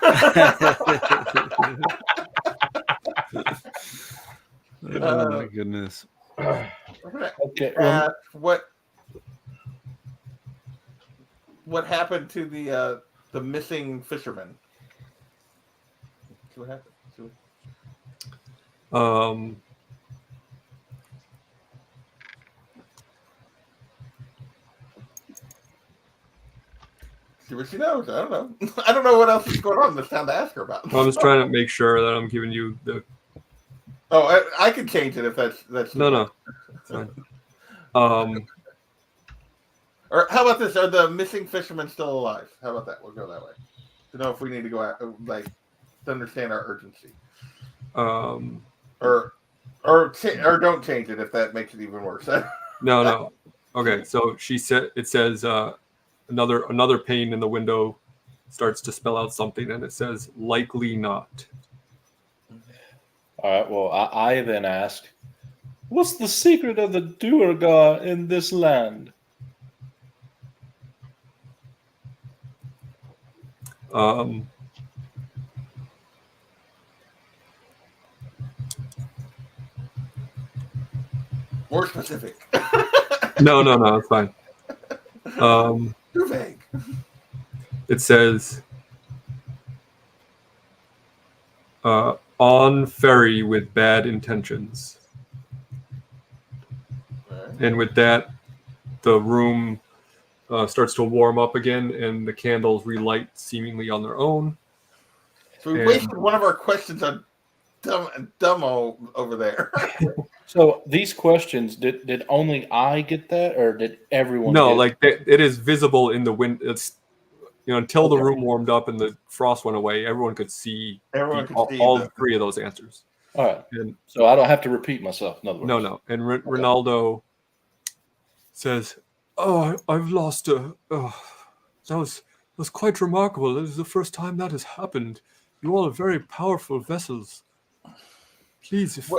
my goodness.
Okay.
What happened to the missing fisherman? See what happened. See what she knows. I don't know. I don't know what else is going on in this town to ask her about.
I'm just trying to make sure that I'm giving you the.
Oh, I can change it if that's
No. It's fine.
Or how about this? Are the missing fishermen still alive? How about that? We'll go that way. To know if we need to go out, to understand our urgency. Or don't change it if that makes it even worse.
No. Okay, so it says another pane in the window starts to spell out something, and it says likely not.
All right. Well, I then ask, what's the secret of the Duergar in this land?
More specific.
No, it's fine.
Too vague.
It says on ferry with bad intentions.
Right.
And with that, the room starts to warm up again, and the candles relight seemingly on their own.
So we wasted one of our questions on Dumbo over there.
So these questions, did only I get that, or did everyone?
No,
get it?
it is visible in the wind. It's until the room warmed up and the frost went away, everyone could see all three of those answers.
All right.
And
so I don't have to repeat myself. In other words.
No. And Ronaldo says, "Oh, I've lost her. Oh, that was quite remarkable. This is the first time that has happened. You all are very powerful vessels. Please,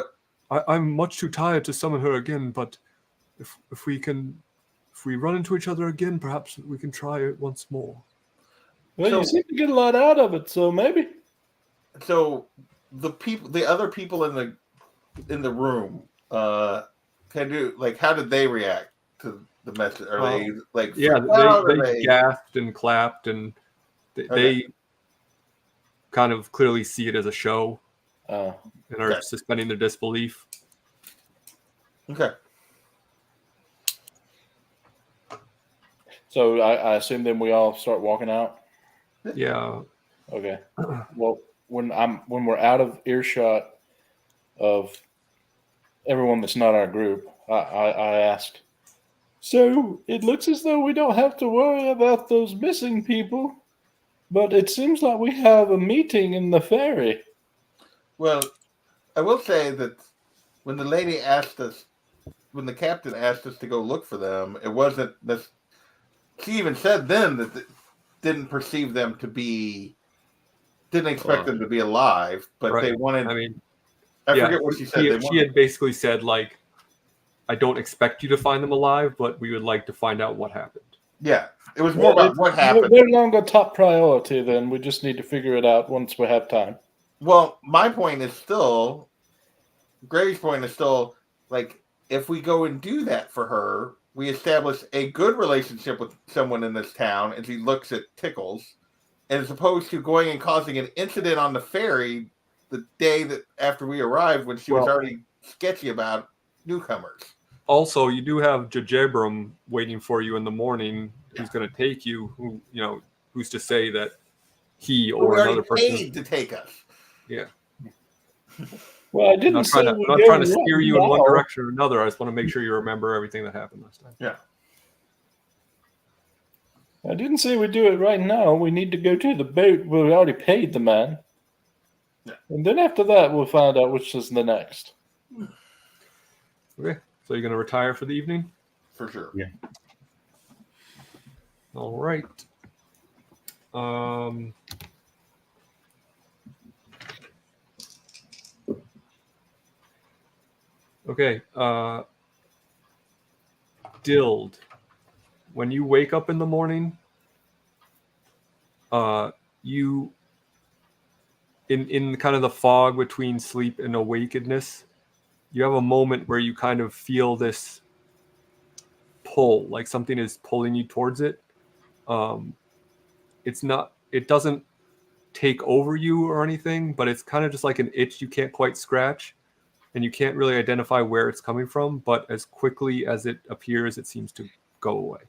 I'm much too tired to summon her again, but if we run into each other again, perhaps we can try it once more."
Well,
So-
you seem to get a lot out of it, so maybe.
So the other people in the room, can do like how did they react to the message? Are they like
Yeah,
freaked out? Are
they gasped and clapped, and they kind of clearly see it as a show and are suspending their disbelief.
Okay.
So I assume then we all start walking out.
Yeah.
Okay. Well, when we're out of earshot of everyone that's not our group, I ask. So it looks as though we don't have to worry about those missing people, but it seems like we have a meeting in the ferry.
Well, I will say that when the lady asked us, when the captain asked us to go look for them, it wasn't this. She even said then that didn't perceive them to be, didn't expect them to be alive, but they wanted.
I mean,
I forget what she said.
She had basically said like, "I don't expect you to find them alive, but we would like to find out what happened."
Yeah, it was more about what happened.
They're no longer top priority. Then we just need to figure it out once we have time.
Well, my point is still, Gray's point is still, like, if we go and do that for her, we establish a good relationship with someone in this town, and she looks at Tickles, as opposed to going and causing an incident on the ferry the day that after we arrived, when she was already sketchy about newcomers.
Also, you do have Jajebram waiting for you in the morning, who's going to take you. Who who's to say that he or another person
paid to take us?
Yeah.
Well, I didn't say
I'm not trying to steer you in one direction or another. I just want to make sure you remember everything that happened last time.
Yeah.
I didn't say we do it right now. We need to go to the boat where we already paid the man.
Yeah.
And then after that, we'll find out which is the next.
Okay. So you're going to retire for the evening?
For sure.
Yeah.
All right. Okay. Dild. When you wake up in the morning, you in kind of the fog between sleep and awakeness, you have a moment where you kind of feel this pull, like something is pulling you towards it. It doesn't take over you or anything, but it's kind of just like an itch you can't quite scratch, and you can't really identify where it's coming from, but as quickly as it appears, it seems to go away.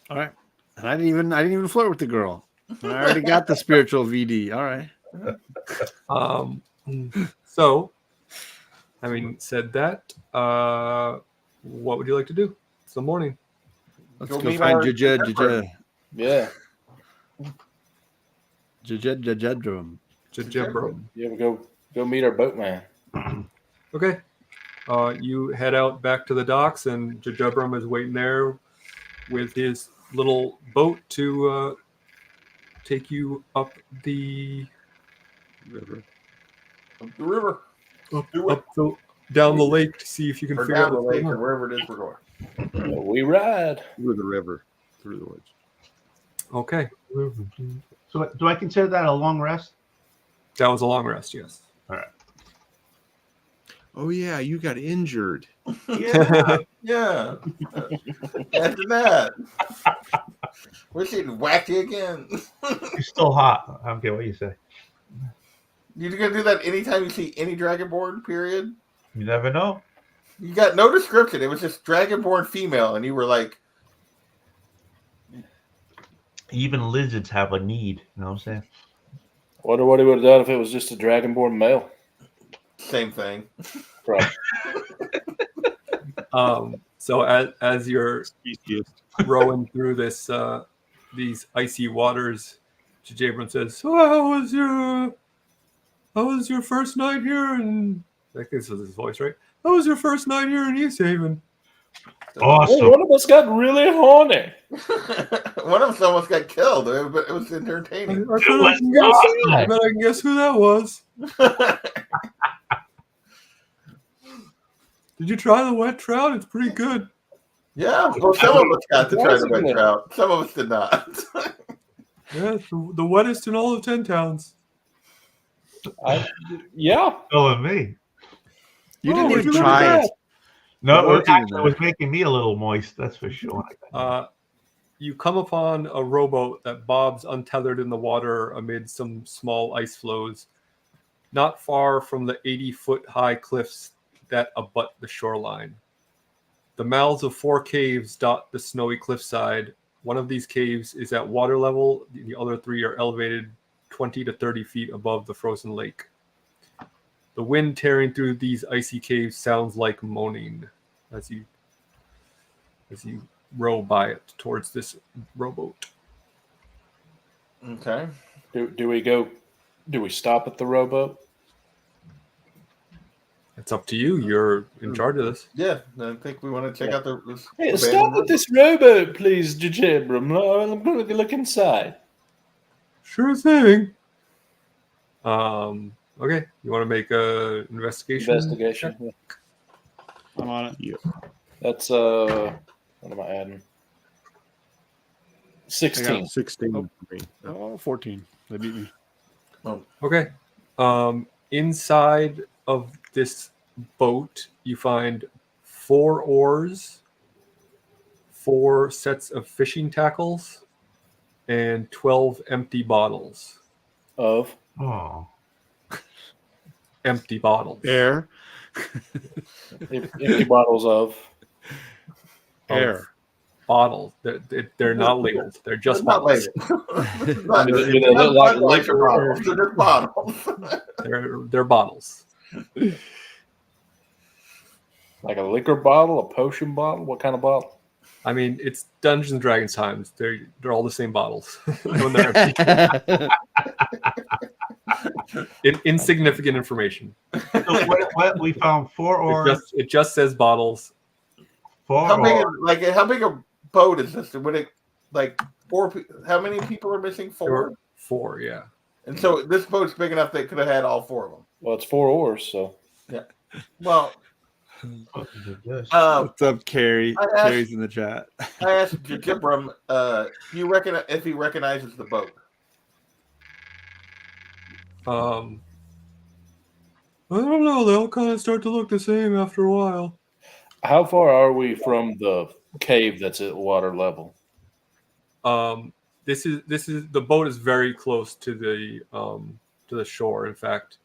All right. And I didn't even flirt with the girl. I already got the spiritual VD. All right.
So, having said that, what would you like to do? It's the morning.
Let's
Go
go
meet
find
our
Jajed.
Yeah.
Jajed.
Jajebram.
Yeah, we go meet our boatman.
Okay. You head out back to the docks, and Jajebram is waiting there with his little boat to take you up the
River.
The river.
down the lake to see if you can
Or
figure
down
out
the
what's
lake,
going
or
on.
wherever it is we're going.
We ride.
Through the river. Through the woods.
Okay.
So do I consider that a long rest?
That was a long rest, yes.
All right.
Oh yeah, you got injured.
Yeah. Yeah. After that. Wish he'd whack you again.
It's still hot. I don't care what you say.
You're going to do that anytime you see any Dragonborn, period?
You never know.
You got no description. It was just Dragonborn female, and you were like,
Even lizards have a need. You know what I'm saying?
Wonder what he would have done if it was just a dragonborn male.
same thing.
Right.
So as you're rowing through this these icy waters, Jabram says, "So how was your first night here?" And I think this was his voice, right? How was your first night here in East Haven?
Awesome.
One of us got really horny.
One of us almost got killed, but it was entertaining.
I bet I can guess who that was. Did you try the wet trout? It's pretty good.
Yeah, well, some of us got to try to venture out. Some of us did not.
Yeah, the wettest in all of 10 towns.
Yeah.
Killing me.
You
Oh,
didn't
would
even
you look at
try it.
that?
No, it was
Working in
actually
there.
was making me a little moist. That's for sure.
You come upon a rowboat that bobs untethered in the water amid some small ice floes, not far from the 80-foot-high cliffs that abut the shoreline. The mouths of 4 caves dot the snowy cliffside. One of these caves is at water level. The other 3 are elevated 20 to 30 feet above the frozen lake. The wind tearing through these icy caves sounds like moaning as you row by it towards this rowboat.
Okay.
Do we stop at the rowboat?
It's up to you. You're in charge of this.
Yeah, I think we want to check out this.
Hey,
abandoned
stop
room.
at this rowboat, please, Jabram. I'm going to look inside.
Sure thing. Okay. You want to make a investigation? check?
Yeah.
I'm on it.
Yeah.
That's what am I adding? 16.
16 for me.
Oh, 14. They beat me.
Okay. Inside of this boat, you find 4 oars, 4 sets of fishing tackles, and 12 empty bottles.
Of
Oh,
Empty bottles.
Air.
empty bottles of.
Air.
Bottles. They're not labeled. They're just
It's not
bottles.
labeled.
Do they look like
liquor
liquor?
bottles. They're just bottles.
They're bottles.
Like a liquor bottle, a potion bottle? What kind of bottle?
I mean, it's Dungeons and Dragons times. They're all the same bottles when they're empty. Insignificant information.
so what we found 4 oars.
It just says bottles.
4
How big?
oars.
How big a boat is this? Would it like 4? How many people are missing? 4.
There were 4, yeah.
And so this boat's big enough that it could have had all 4 of them.
Well, it's 4 oars, so.
Well,
What's up, Carrie? Carrie's in the chat.
I asked Jibram, you reckon if he recognizes the boat?
I don't know. They all kind of start to look the same after a while.
How far are we from the cave that's at water level?
This is the boat is very close to the shore. In fact,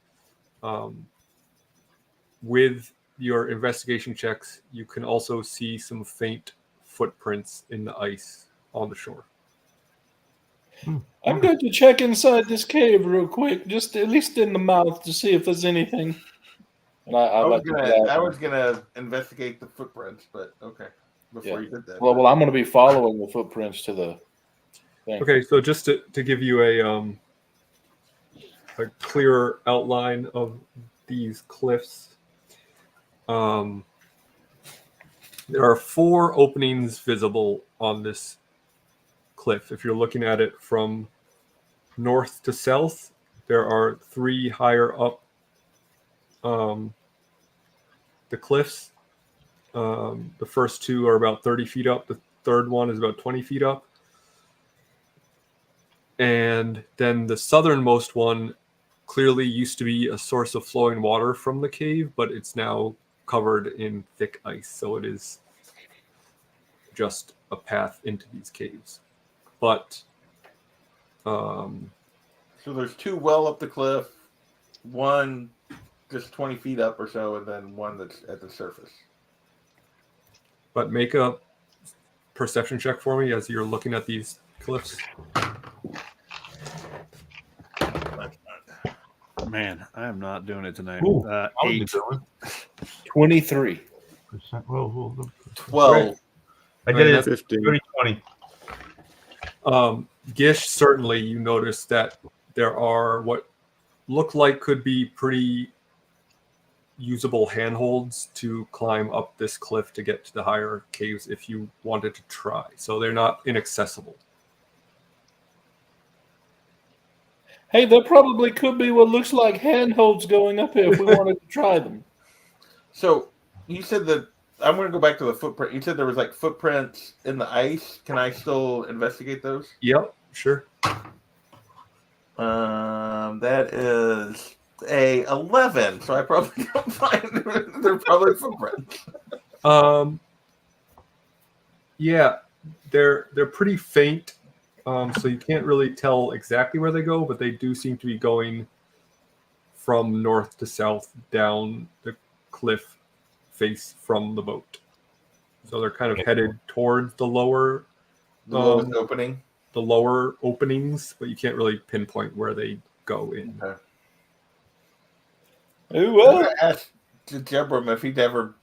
with your investigation checks, you can also see some faint footprints in the ice on the shore.
I'm going to check inside this cave real quick, just at least in the mouth, to see if there's anything. And
I was gonna investigate the footprints, but okay. Before you did that.
Well, I'm going to be following the footprints to the thing.
Okay, so just to give you a clearer outline of these cliffs, there are 4 openings visible on this cliff. If you're looking at it from north to south, there are 3 higher up the cliffs. The first 2 are about 30 feet up. The third one is about 20 feet up. And then the southernmost one clearly used to be a source of flowing water from the cave, but it's now covered in thick ice. So it is just a path into these caves. But
so there's 2 well up the cliff, 1 just 20 feet up or so, and then 1 that's at the surface.
But make a perception check for me as you're looking at these cliffs.
Man, I am not doing it tonight.
Ooh,
8.
23.
12.
I did it
15.
30-20.
Gish, certainly you notice that there are what look like could be pretty usable handholds to climb up this cliff to get to the higher caves if you wanted to try. So they're not inaccessible.
Hey, there probably could be what looks like handholds going up here if we wanted to try them.
So you said that I'm going to go back to the footprint. You said there was like footprints in the ice. Can I still investigate those?
Yep, sure.
That is a 11. So I probably don't find they're probably footprints.
Yeah, they're pretty faint, so you can't really tell exactly where they go, but they do seem to be going from north to south down the cliff face from the boat. So they're kind of headed towards the lower,
The lowest opening.
the lower openings, but you can't really pinpoint where they go in.
Okay.
Ooh,
I'm
well.
going to ask Jebram if he'd ever,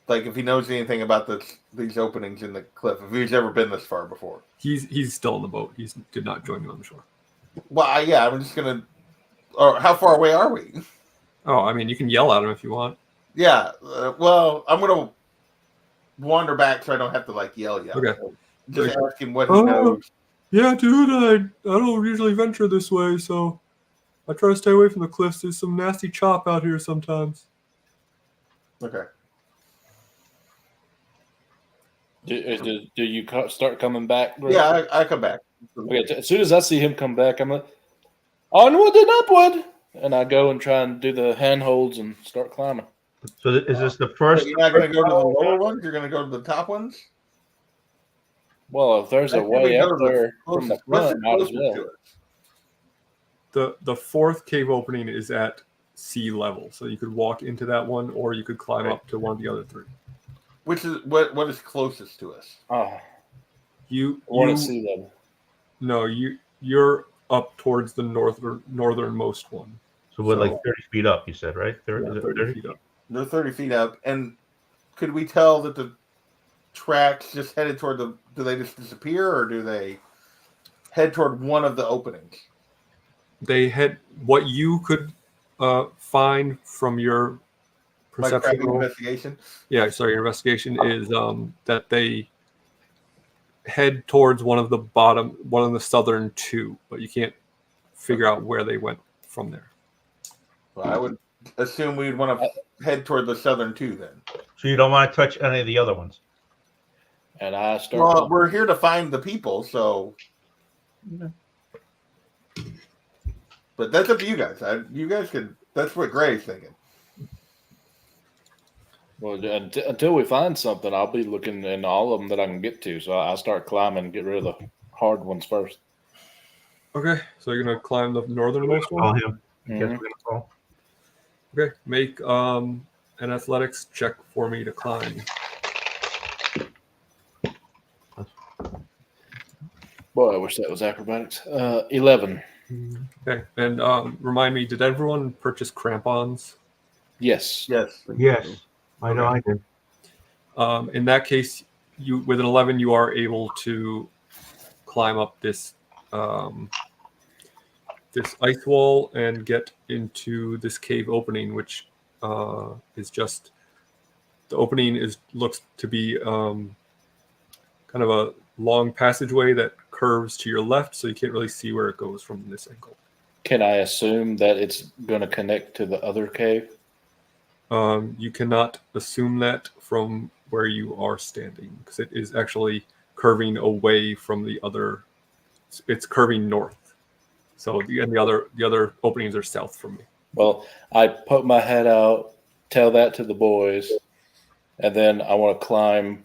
like, if he knows anything about these openings in the cliff. If he's ever been this far before.
He's still in the boat. He did not join you on the shore.
Well, yeah, I'm just going to. Or how far away are we?
Oh, I mean, you can yell at him if you want.
Yeah. Well, I'm going to wander back so I don't have to like yell.
Okay.
Just ask him what he knows.
Yeah, dude, I don't usually venture this way, so I try to stay away from the cliffs. There's some nasty chop out here sometimes.
Okay.
Do you start coming back? Greg?
Yeah, I come back.
Okay, as soon as I see him come back, I'm like, onward and upward. And I go and try and do the handholds and start climbing.
So is this the first?
So you're not going to go to the lower ones? You're going to go to the top ones?
Well, if there's
I
a
think we
way
go
up
to the
there from the
closest- what's
front, might as
closest
well.
to us?
The fourth cave opening is at sea level, so you could walk into that one, or you could climb up to one of the other three.
Which is what is closest to us?
Oh,
You
want to see them.
No, you're up towards the northernmost one.
So we're like 30 feet up, you said, right? 30, is it
30 feet up.
They're 30 feet up. And could we tell that the tracks just headed toward do they just disappear, or do they head toward one of the openings?
They had what you could find from your
My
perception
cracking
roll.
investigation?
Yeah, sorry, your investigation is that they head towards one of the southern two, but you can't figure out where they went from there.
Well, I would assume we'd want to head toward the southern two then.
So you don't want to touch any of the other ones?
And I start.
Well, we're here to find the people, so. But that's up to you guys. You guys could. That's what Gray's thinking.
Well, until we find something, I'll be looking in all of them that I can get to. So I start climbing and get rid of the hard ones first.
Okay, so you're gonna climb the northernmost
Call
one.
him. Guess we're gonna call.
Okay, make an athletics check for me to climb.
Boy, I wish that was acrobatics. 11.
Okay, and remind me, did everyone purchase crampons?
Yes.
Yes.
Yes, I know I did.
In that case, you with an 11, you are able to climb up this this ice wall and get into this cave opening, which is just the opening looks to be kind of a long passageway that curves to your left, so you can't really see where it goes from this angle.
Can I assume that it's going to connect to the other cave?
You cannot assume that from where you are standing, because it is actually curving away from the other. It's curving north. So the other openings are south from me.
Well, I put my head out, tell that to the boys, and then I want to climb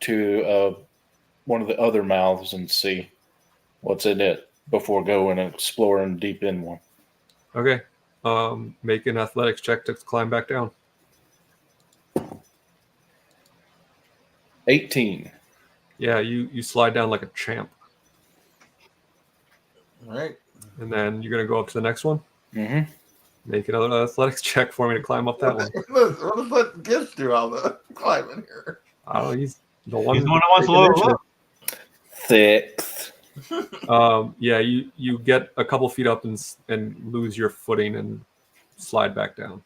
to one of the other mouths and see what's in it before going and exploring deep in one.
Okay. Make an athletics check to climb back down.
18.
Yeah, you slide down like a champ.
All right.
And then you're gonna go up to the next one.
Mm-hmm.
Make another athletics check for me to climb up that one.
What does that Gibbs do all the climbing here?
I don't know, he's the one.
He's the one that wants to lower
taking
look.
6.
Yeah, you get a couple feet up and lose your footing and slide back down.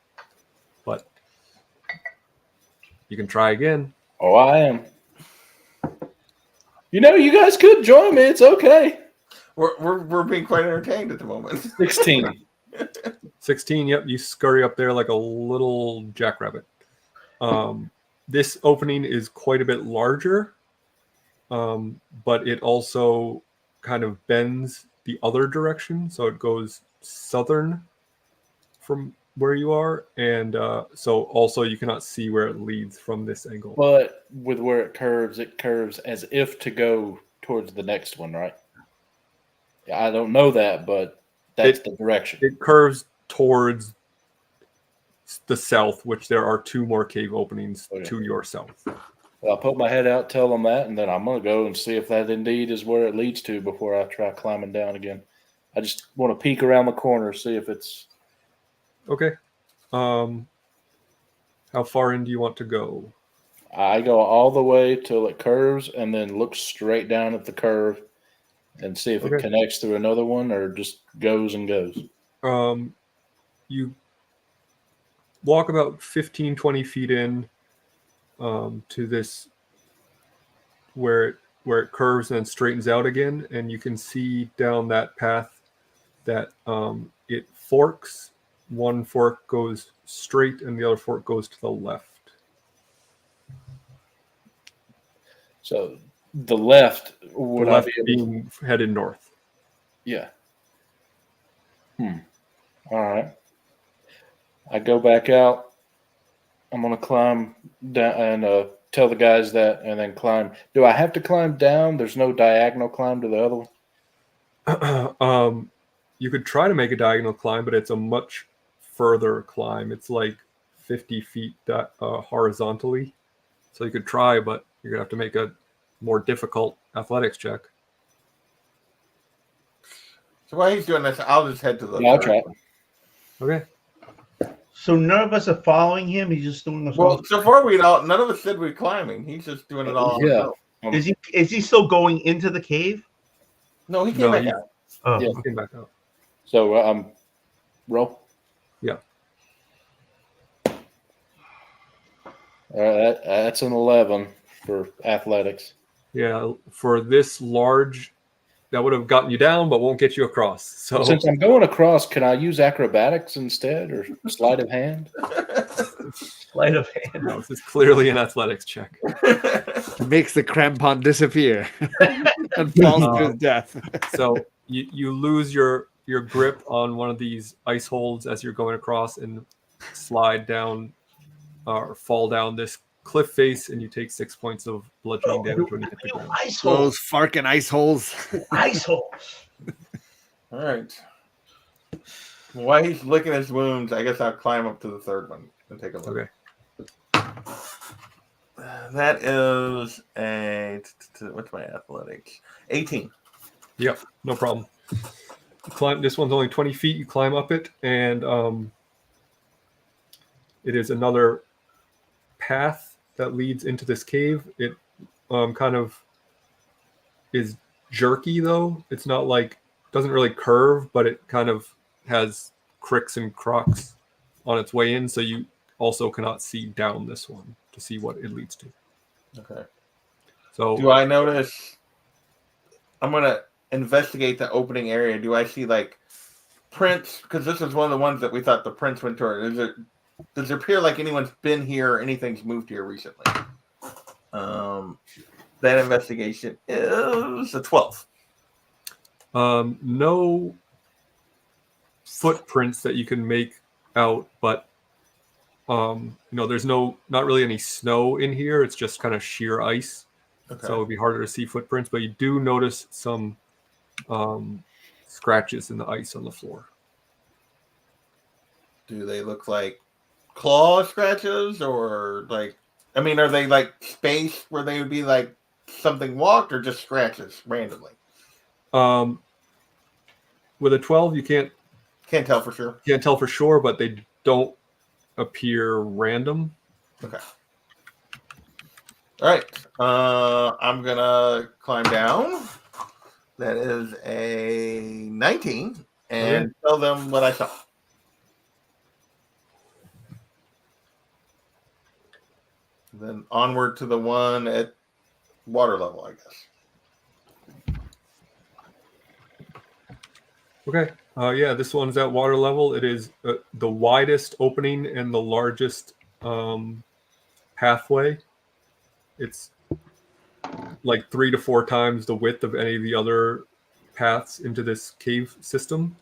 But you can try again.
Oh, I am. You guys could join me. It's okay.
We're being quite entertained at the moment.
16.
16, yep, you scurry up there like a little jackrabbit. this opening is quite a bit larger, but it also kind of bends the other direction, so it goes southern from where you are, and so also you cannot see where it leads from this angle.
But with where it curves as if to go towards the next one, right? I don't know that, but that's the direction.
It curves towards the south, which there are 2 more cave openings to your south.
Well, I'll put my head out, tell them that, and then I'm going to go and see if that indeed is where it leads to before I try climbing down again. I just want to peek around the corner, see if it's...
Okay. How far in do you want to go?
I go all the way till it curves and then look straight down at the curve and see if it connects through another one or just goes and goes.
You walk about 15, 20 feet in to this where it curves and then straightens out again, and you can see down that path that it forks. One fork goes straight and the other fork goes to the left.
So the left would
the left
I be
being headed north.
Yeah. All right. I go back out. I'm going to climb down and tell the guys that and then climb. Do I have to climb down? There's no diagonal climb to the other one?
You could try to make a diagonal climb, but it's a much further climb. It's like 50 feet horizontally. So you could try, but you're going to have to make a more difficult athletics check.
So while he's doing this, I'll just head to the.
Yeah, I'll try.
Okay.
So none of us are following him. He's just doing this.
Well, so far none of us said we're climbing. He's just doing it all. On himself.
Is he still going into the cave?
No, he came back out.
Oh,
Yeah, he came back out.
So roll.
Yeah.
All right, that's an 11 for athletics.
Yeah, for this large, that would have gotten you down, but won't get you across. So
Since I'm going across, can I use acrobatics instead or sleight of hand?
Sleight of hand.
No, this is clearly an athletics check.
Makes the crampon disappear and falls to his death.
So you lose your grip on one of these ice holds as you're going across and slide down or fall down this cliff face, and you take 6 points of bludgeoning damage when you hit the ground.
Ice holes.
Those farking ice holes.
Ice holes.
All right. While he's licking his wounds, I guess I'll climb up to the third one and take a look.
Okay.
That is what's my athletics? 18.
Yep, no problem. You climb. This one's only 20 feet. You climb up it, and it is another path that leads into this cave. It kind of is jerky, though. It's not like, doesn't really curve, but it kind of has cricks and crocks on its way in, so you also cannot see down this one to see what it leads to.
Okay.
So
do I notice? I'm gonna investigate the opening area. Do I see like prints? Because this is one of the ones that we thought the prints went toward. Does it appear like anyone's been here or anything's moved here recently? That investigation is a 12.
No footprints that you can make out, but there's not really any snow in here. It's just kind of sheer ice.
Okay.
So it would be harder to see footprints, but you do notice some scratches in the ice on the floor.
Do they look like claw scratches, or like, I mean, are they like spaced where they would be like something walked, or just scratches randomly?
With a 12, you can't
tell for sure.
Can't tell for sure, but they don't appear random.
Okay. All right. I'm gonna climb down. That is a 19, and tell them what I saw. Then onward to the one at water level, I guess.
Okay. Yeah, this one's at water level. It is the widest opening and the largest pathway. It's like 3 to 4 times the width of any of the other paths into this cave system.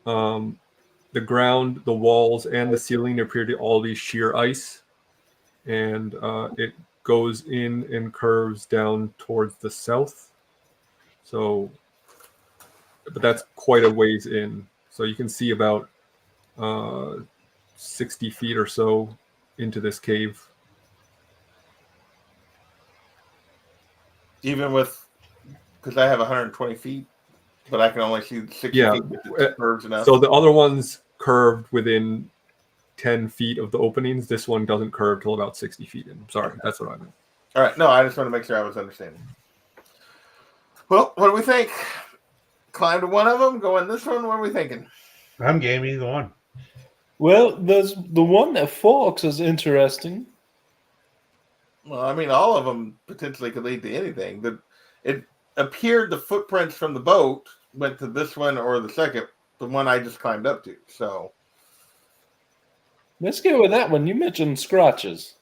The ground, the walls, and the ceiling appear to all be sheer ice, and it goes in and curves down towards the south. So, but that's quite a ways in. So you can see about 60 feet or so into this cave.
Even with, because I have 120 feet, but I can only see 60
Yeah.
feet if it curves enough.
So the other one's curved within 10 feet of the openings. This one doesn't curve till about 60 feet in. Sorry, that's what I meant.
All right. No, I just want to make sure I was understanding. Well, what do we think? Climb to one of them, go in this one. What are we thinking?
I'm game either one.
Well, there's the one that forks is interesting.
Well, I mean, all of them potentially could lead to anything. But it appeared the footprints from the boat went to this one or the second, the one I just climbed up to. So
Let's go with that one. You mentioned scratches.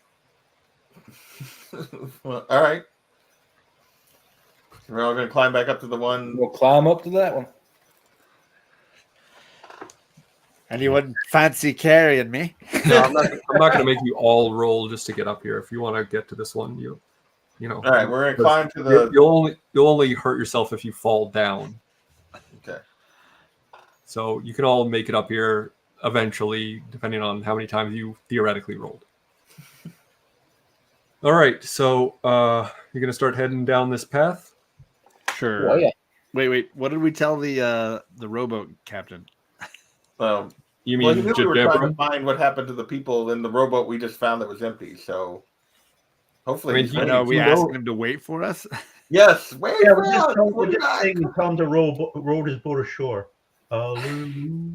well, all right. We're all going to climb back up to the one.
We'll climb up to that one.
Anyone fancy carrying me?
No, I'm not going to make you all roll just to get up here. If you want to get to this one, you know.
All right, we're going to climb to the.
You'll only hurt yourself if you fall down.
Okay.
So you can all make it up here eventually, depending on how many times you theoretically rolled. All right, so you're going to start heading down this path.
Sure.
Oh, yeah.
Wait. What did we tell the rowboat captain?
You
Well,
mean
we were trying to
Jadebra?
find what happened to the people in the rowboat we just found that was empty. So hopefully,
I mean,
he's
he-
I
ready.
know we
you
asked
know-
him to wait for us.
Yes, wait
Yeah,
for us.
we're just saying, tell him to row his boat ashore. Hallelujah.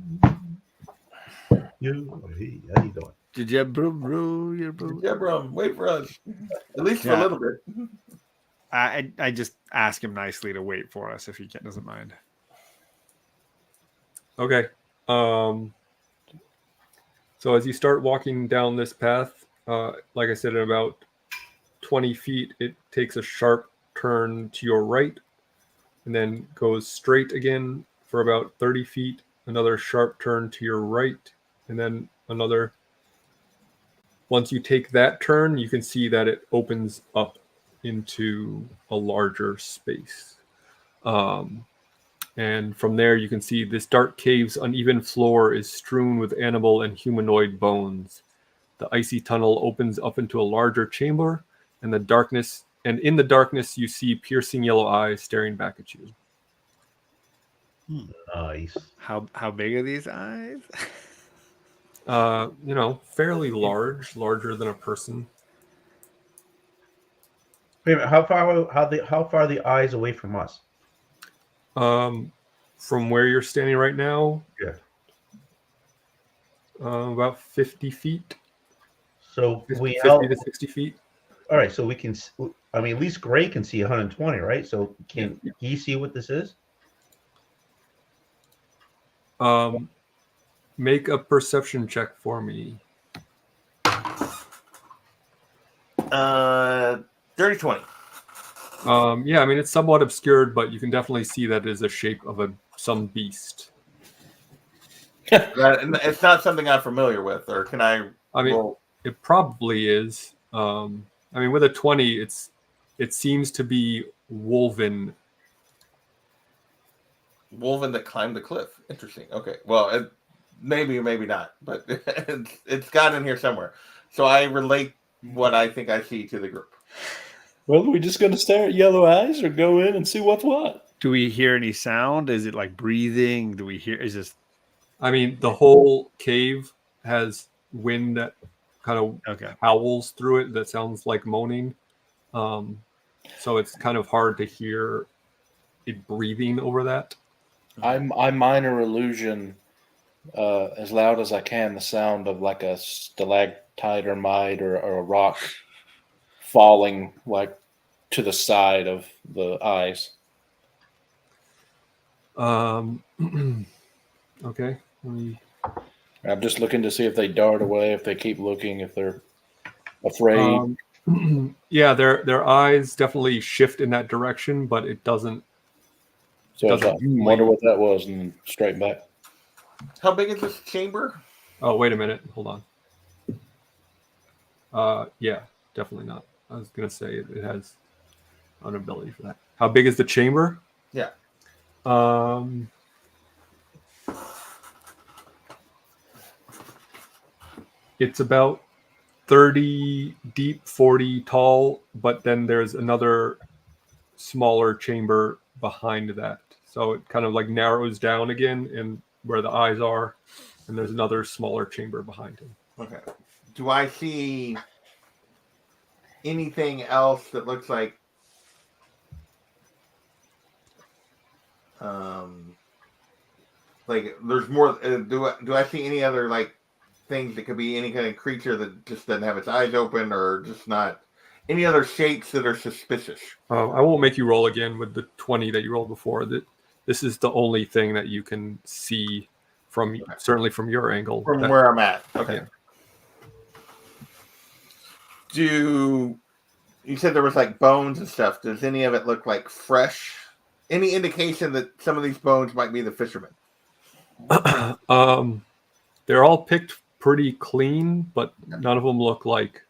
How you doing?
Did you row your boat?
Deborah, wait for us. At least for a
Yeah.
little bit.
I just ask him nicely to wait for us if he doesn't mind.
Okay. So as you start walking down this path, like I said, in about 20 feet, it takes a sharp turn to your right and then goes straight again for about 30 feet, another sharp turn to your right, and then another. Once you take that turn, you can see that it opens up into a larger space. And from there, you can see this dark cave's uneven floor is strewn with animal and humanoid bones. The icy tunnel opens up into a larger chamber, and in the darkness, you see piercing yellow eyes staring back at you.
Nice.
How big are these eyes?
Fairly larger than a person.
Wait a minute, how far are the eyes away from us?
From where you're standing right now,
Yeah.
about 50 feet.
So
50
all
to 60 feet.
right. So we can. I mean, at least Gray can see 120, right? So can he see what this is?
Make a perception check for me.
30-20.
Yeah, I mean, it's somewhat obscured, but you can definitely see that it is a shape of some beast.
It's not something I'm familiar with, or can I?
I mean,
roll?
it probably is. I mean, with a 20, it seems to be woven.
Wolven that climbed the cliff. Interesting. Okay. Well, maybe or maybe not, but it's got in here somewhere. So I relate what I think I see to the group.
Well, are we just going to stare at yellow eyes or go in and see what's what?
Do we hear any sound? Is it like breathing? Do we hear? Is this
I mean, the whole cave has wind that kind of
okay?
howls through it that sounds like moaning. So it's kind of hard to hear it breathing over that.
I minor illusion as loud as I can the sound of like a stalactite or mite or a rock falling like to the side of the eyes.
Okay.
I'm just looking to see if they dart away, if they keep looking, if they're afraid.
Yeah, their eyes definitely shift in that direction, but it doesn't.
So I was like,
doesn't
wonder what that was, and then straight back.
How big is this chamber?
Oh, wait a minute. Hold on. Yeah, definitely not. I was gonna say it has an ability for that. How big is the chamber?
Yeah.
It's about 30 deep, 40 tall, but then there's another smaller chamber behind that. So it kind of like narrows down again in where the eyes are, and there's another smaller chamber behind him.
Okay. Do I see anything else that looks like there's more? Do I see any other like things that could be any kind of creature that just doesn't have its eyes open, or just not any other shapes that are suspicious?
I won't make you roll again with the 20 that you rolled before. This is the only thing that you can see from certainly from your angle.
From where I'm at. Okay.
Yeah.
You said there was like bones and stuff. Does any of it look like fresh? Any indication that some of these bones might be the fishermen?
They're all picked pretty clean, but none of them look like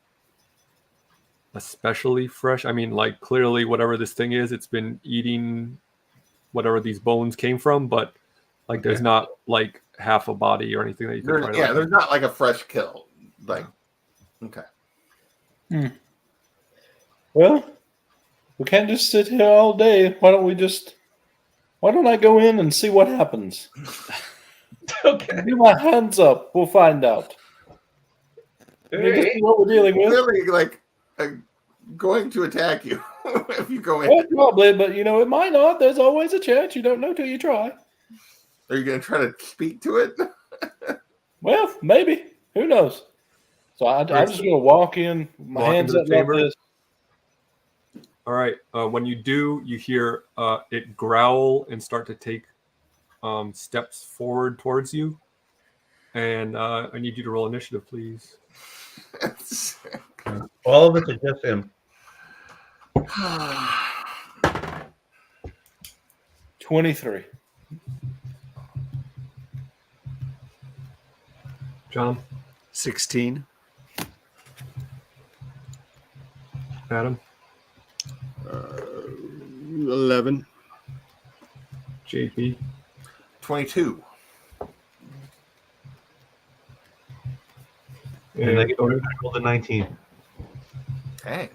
especially fresh. I mean, like clearly whatever this thing is, it's been eating whatever these bones came from, but like there's not like half a body or anything that you can try to.
Yeah, there's not like a fresh kill. Like, okay.
Well, we can't just sit here all day. Why don't I go in and see what happens?
Okay.
Get my hands up. We'll find out. This is what we're dealing with.
Really, like, going to attack you if you go in.
Well, probably, but it might not. There's always a chance. You don't know till you try.
Are you going to try to speak to it?
Well, maybe. Who knows? So I'm just going to walk in, my hands up like this.
All right. When you do, you hear it growl and start to take steps forward towards you. And I need you to roll initiative, please.
All of it is just him.
23.
John?
16.
Adam?
11.
JP?
22.
And I rolled a 19.
Hey.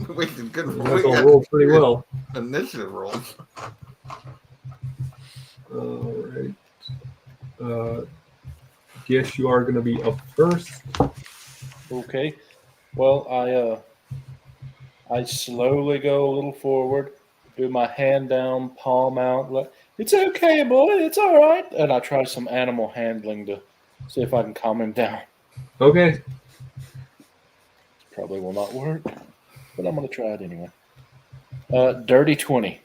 We did good.
That's all rolled pretty well.
Initiative rolls.
All right. Guess you are going to be up first.
Okay. Well, I slowly go a little forward, do my hand down, palm out. Like, it's okay, boy. It's all right. And I try some animal handling to see if I can calm him down.
Okay.
Probably will not work, but I'm going to try it anyway. Dirty 20.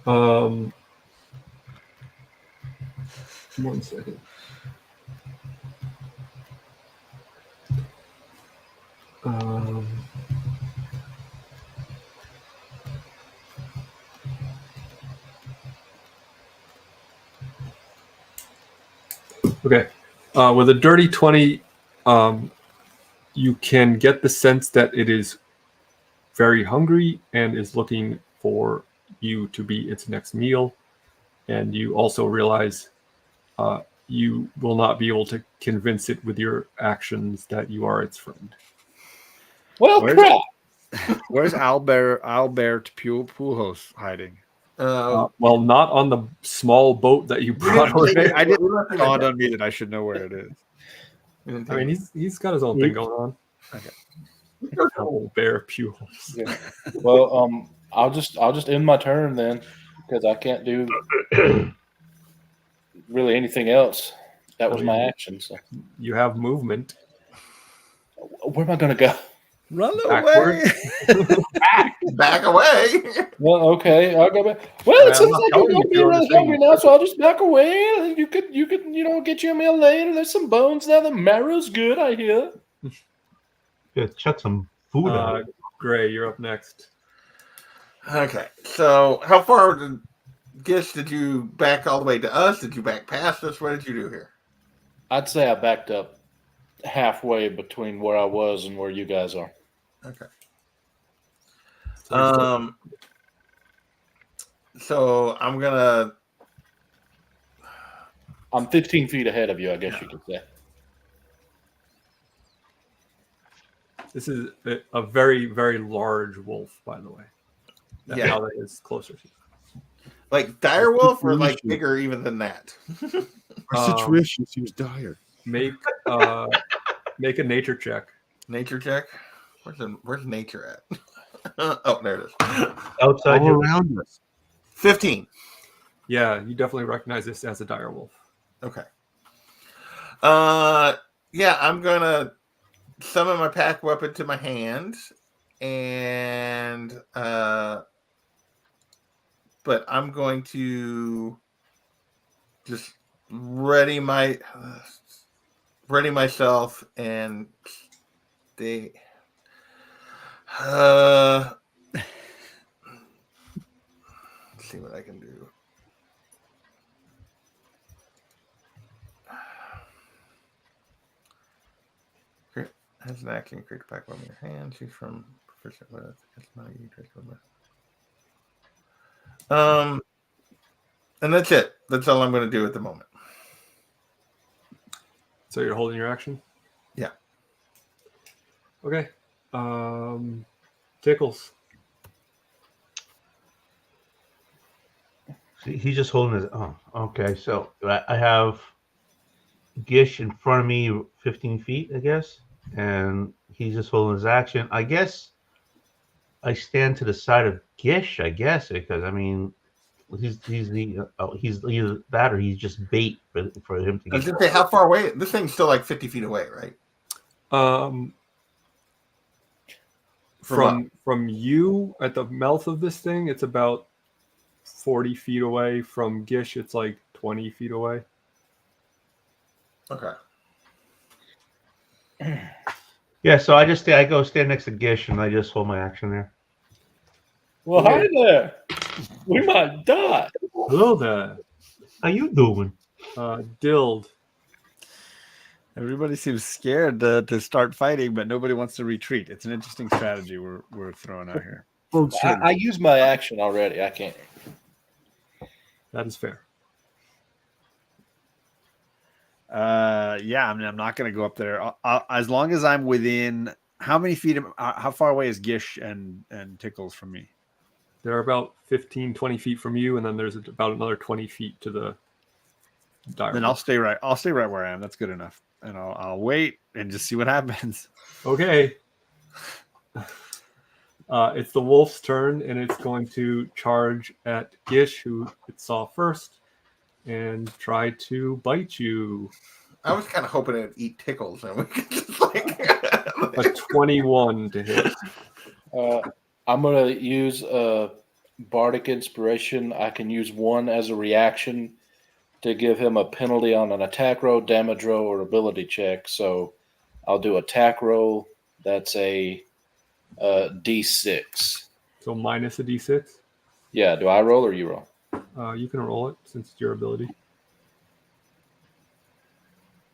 1 second. Okay. With a dirty 20, you can get the sense that it is very hungry and is looking for you to be its next meal. And you also realize you will not be able to convince it with your actions that you are its friend.
Well, crap.
Where's Albert Pujols hiding?
Well, not on the small boat that you brought.
I didn't dawn on me that I should know where it is.
I mean, he's got his own thing going on.
Okay.
Albert Pujols.
Yeah. Well, I'll just end my turn then, because I can't do really anything else. That was my action. So
You have movement.
where am I going to go?
Run
Backward.
away!
Back away.
Well, okay, I'll go back. Well, it seems like you're going to be really hungry now, so I'll just back away. You could, get you a meal later. There's some bones now. The marrow's good, I hear.
Yeah, chuck some food on it.
Gray, you're up next.
Okay, so how far did you back all the way to us? Did you back past us? What did you do here?
I'd say I backed up halfway between where I was and where you guys are.
Okay.
So
So
I'm 15 feet ahead of you, I guess you could say.
this is a very, very large wolf, by the way. That's
Yeah.
how that is closer to you.
like dire wolf or like bigger even than that.
Our situation seems dire.
Make a nature check.
Nature check. Where's nature at? Oh, there it is.
Outside
All
your
around us.
15.
Yeah, you definitely recognize this as a dire wolf.
Okay. Yeah, I'm gonna summon my pack weapon to my hand, and but I'm going to just ready myself and stay. Let's see what I can do. Has an action, create a pack weapon in your hand. Choose from proficient with. It's not you. And that's it. That's all I'm going to do at the moment.
So you're holding your action?
Yeah.
Okay. Tickles.
See, he's just holding his. Oh, okay. So I have Gish in front of me, 15 feet, I guess, and he's just holding his action. I guess I stand to the side of Gish. I guess because I mean, he's either that or he's just bait for him to
I was
get.
going to say, how far away? This thing's still like 50 feet away, right?
From you at the mouth of this thing, it's about 40 feet away. From Gish, it's like 20 feet away.
Okay.
Yeah, so I go stand next to Gish and I just hold my action there.
Well, hi there. We might die.
Hello there.
How you doing?
Dild.
Everybody seems scared to start fighting, but nobody wants to retreat. It's an interesting strategy we're throwing out here.
I used my action already. I can't.
That is fair.
Yeah, I mean, I'm not going to go up there as long as I'm within. How many feet? How far away is Gish and Tickles from me?
They're about 15, 20 feet from you, and then there's about another 20 feet to the dire
Then
wolf.
I'll stay right where I am. That's good enough, and I'll wait and just see what happens.
Okay. It's the wolf's turn, and it's going to charge at Gish, who it saw first, and try to bite you.
I was kind of hoping it'd eat Tickles, and we could just like
A 21 to hit.
I'm going to use a Bardic Inspiration. I can use one as a reaction to give him a penalty on an attack roll, damage roll, or ability check. So I'll do attack roll. That's a D6.
So minus a d6.
Yeah, do I roll or you roll?
You can roll it since it's your ability.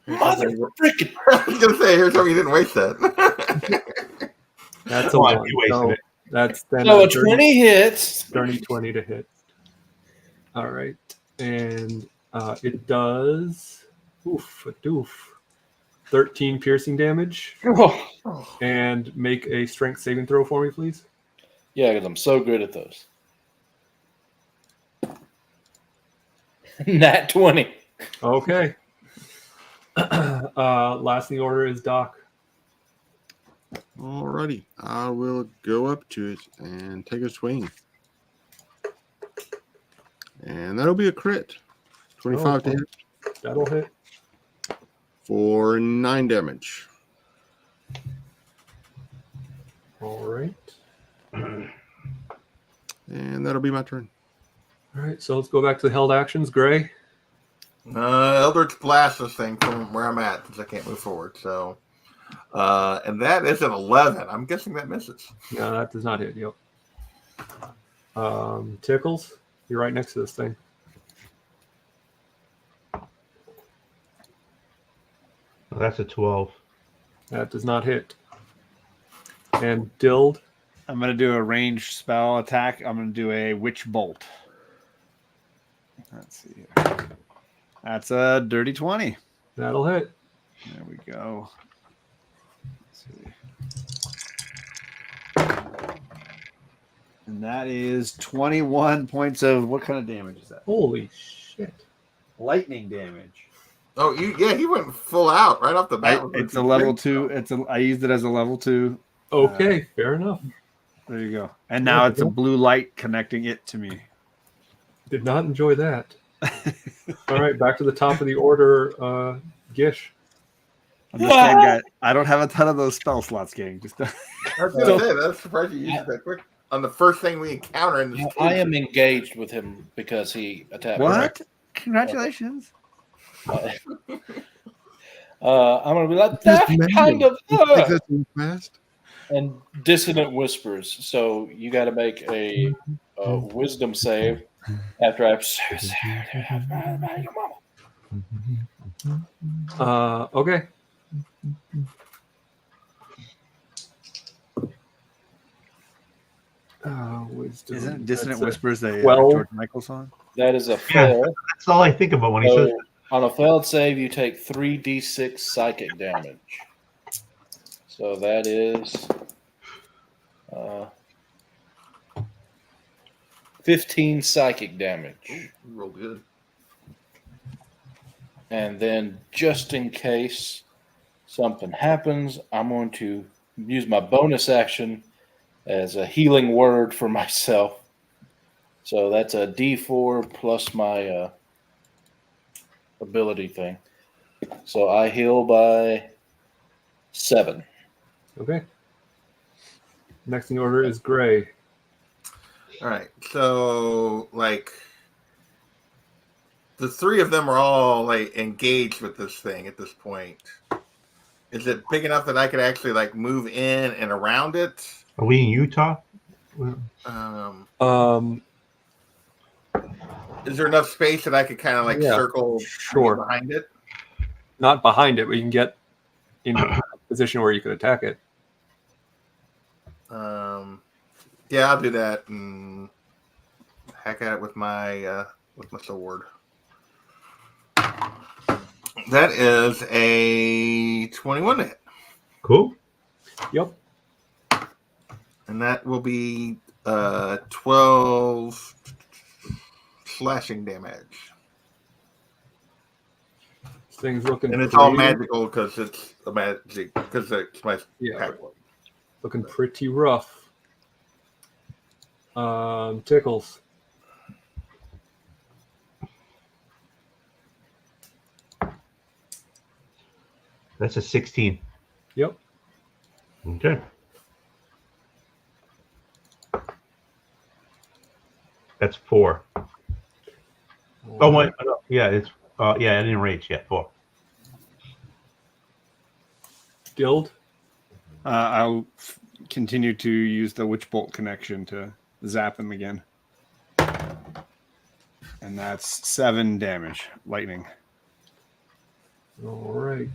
Mother freaking!
I was gonna say, here's how you didn't waste that.
That's a
Come on,
one.
you wasted
So
it.
that's then
So
a
a 20 hits.
20 to hit. All right. And it does a doof. 13 piercing damage.
Oh,
And make a strength saving throw for me, please.
yeah, because I'm so good at those. Nat 20.
Okay. Last in the order is Doc.
Alrighty. I will go up to it and take a swing. And that'll be a crit. 25 to hit
That'll hit.
for 9 damage.
All right.
And that'll be my turn.
All right. So let's go back to the held actions. Gray.
Eldritch Blast this thing from where I'm at because I can't move forward. So And that is an 11. I'm guessing that misses.
No, that does not hit. Yep. Tickles, you're right next to this thing.
Well, that's a 12.
That does not hit. And Dild,
I'm going to do a ranged spell attack. I'm going to do a Witch Bolt. Let's see here. That's a dirty 20.
that'll hit.
There we go. Let's see. And that is 21 points of what kind of damage is that?
Holy shit.
Lightning damage.
Oh, he went full out right off the bat.
It's a level 2. I used it as a level 2.
Okay, fair enough.
There you go. And now it's a blue light connecting it to me.
Did not enjoy that. All right, back to the top of the order, Gish.
I'm just saying, guys, I don't have a ton of those spell slots, gang. Just
I was going to say, that's surprising you used it that quick. On the first thing we encounter in this cave.
I am engaged with him because he attacked me.
what? Congratulations.
I'm gonna be like that kind of
Fast.
and dissonant whispers. So you got to make a wisdom save after I've
Okay. Wisdom.
Isn't it Dissonant
That's
Whispers the
well-
George Michael song?
that is a
Yeah,
fail.
that's all I think about when he
So,
says
on a failed save, you take 3d6 psychic damage. So that is 15 psychic damage.
Real good.
And then, just in case something happens, I'm going to use my bonus action as a healing word for myself. So that's a D4 plus my ability thing. So I heal by 7.
Okay. Next in the order is Gray.
All right. So, the three of them are all engaged with this thing at this point. Is it big enough that I could actually move in and around it?
are we in Utah?
Is there enough space that I could kind of
Yeah,
circle
sure.
behind it?
Not behind it, but you can get in a position where you could attack it.
Yeah, I'll do that and hack at it with my sword. That is a 21 to hit.
Cool.
Yep.
And that will be 12 slashing damage.
This thing's looking
And it's all
pretty-
magical because it's a magic, because it's my
Yeah,
pack one.
looking pretty rough. Tickles.
That's a 16.
Yep.
Okay. That's 4. Oh, wait. No, yeah, it's I didn't rage yet. 4.
Guild.
I'll continue to use the Witch Bolt connection to zap him again. And that's 7 damage. Lightning.
All right.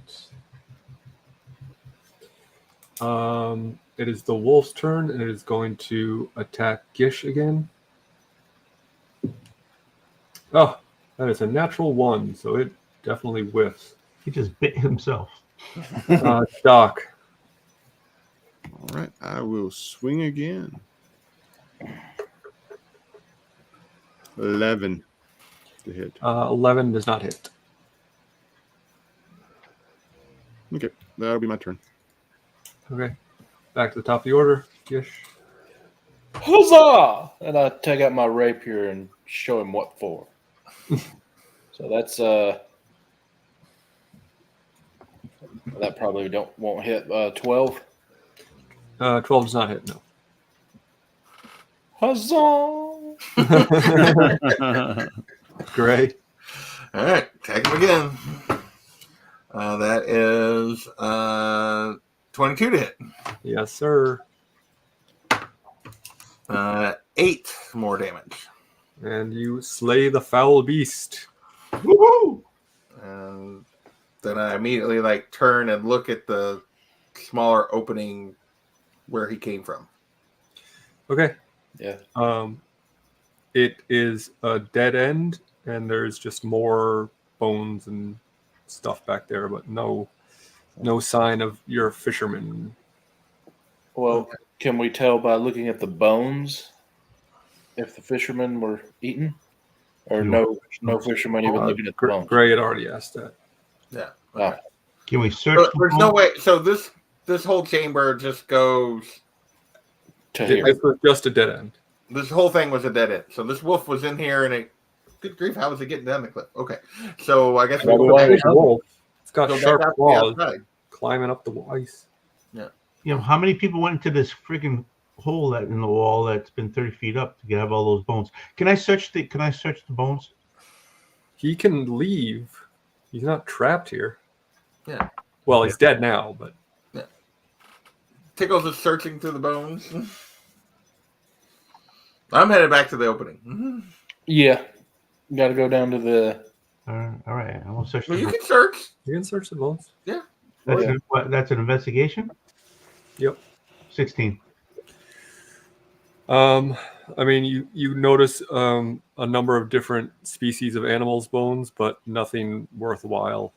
It is the wolf's turn, and it is going to attack Gish again. Oh, that is a natural 1, so it definitely whiffs.
He just bit himself.
Doc.
All right, I will swing again. 11 to hit.
11 does not hit.
Okay, that'll be my turn.
Okay. Back to the top of the order. Gish.
Huzzah! And I take out my rapier and show him what for. So that's that probably won't hit 12.
12 does not hit, no.
Huzzah!
Gray.
All right, tag him again. That is 22 to hit.
Yes, sir.
8 more damage.
And you slay the foul beast.
Woohoo!
And then I immediately like turn and look at the smaller opening where he came from.
Okay.
Yeah.
It is a dead end, and there's just more bones and stuff back there, but no sign of your fisherman.
Well, can we tell by looking at the bones if the fishermen were eaten? Or no fishermen even looking at the bones?
Gray had already asked that.
Yeah.
Oh.
Can we search?
So there's no way. So this whole chamber just goes.
To here.
This was just a dead end.
This whole thing was a dead end. So this wolf was in here, and it. Good grief! How was it getting down the cliff? Okay, so I guess we go back
It's a wolf. It's got
go
sharp
back out the
claws
outside.
climbing up the ice.
You know, how many people went into this freaking hole that in the wall that's been 30 feet up to have all those bones? Can I search the bones?
He can leave. He's not trapped here.
Yeah.
Well, he's dead now, but
Tickles is searching through the bones. I'm headed back to the opening.
Yeah. Got to go down to the.
All right, I will search.
Well,
the
you
bones.
can search.
you can search the bones.
That's an investigation.
Yep.
16.
I mean, you notice a number of different species of animals' bones, but nothing worthwhile.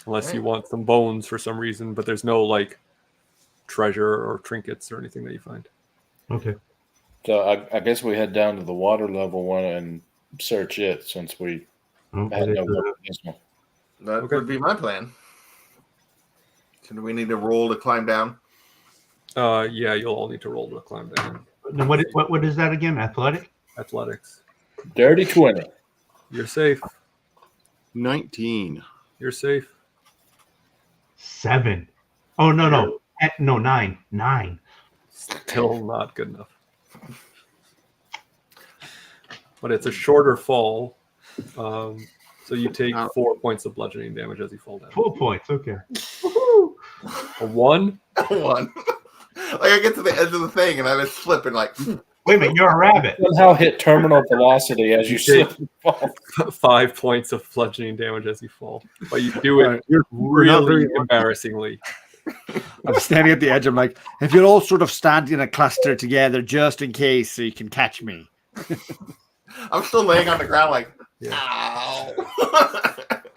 Unless you want some bones for some reason, but there's no like treasure or trinkets or anything that you find.
Okay.
So I guess we head down to the water level one and search it since we had no luck with this one.
That would be my plan. So do we need to roll to climb down?
Yeah, you'll all need to roll to climb down.
What is that again? Athletic?
Athletics.
Dirty 20.
You're safe.
19.
You're safe.
7. Oh no. 9. 9.
Still not good enough. But it's a shorter fall. So you take 4 points of bludgeoning damage as you fall down.
4 points. Okay.
A 1?
1. Like I get to the edge of the thing and I just slip and like.
Wait a minute, you're a rabbit.
Somehow hit terminal velocity as you slip and fall.
5 points of bludgeoning damage as you fall. But you do it
You're not
really
very-
embarrassingly.
I'm standing at the edge. I'm like, if you'll all sort of stand in a cluster together just in case so you can catch me.
I'm still laying on the ground like,
Yeah.
ow.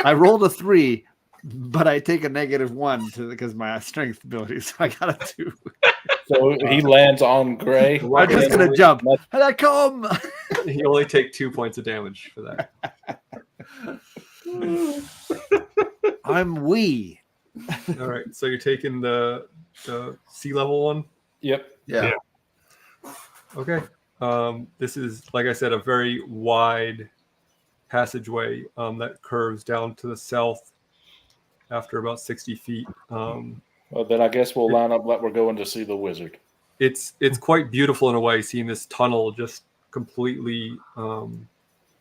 I rolled a 3, but I take a -1 because my strength ability. So I got a 2.
So he lands on Gray.
I'm just going to jump. And I come.
You only take 2 points of damage for that.
I'm wee.
All right, so you're taking the sea level one.
Yep.
Yeah.
Okay. This is, like I said, a very wide passageway that curves down to the south after about 60 feet.
Well, then I guess we'll line up like we're going to see the wizard.
It's quite beautiful in a way, seeing this tunnel just completely.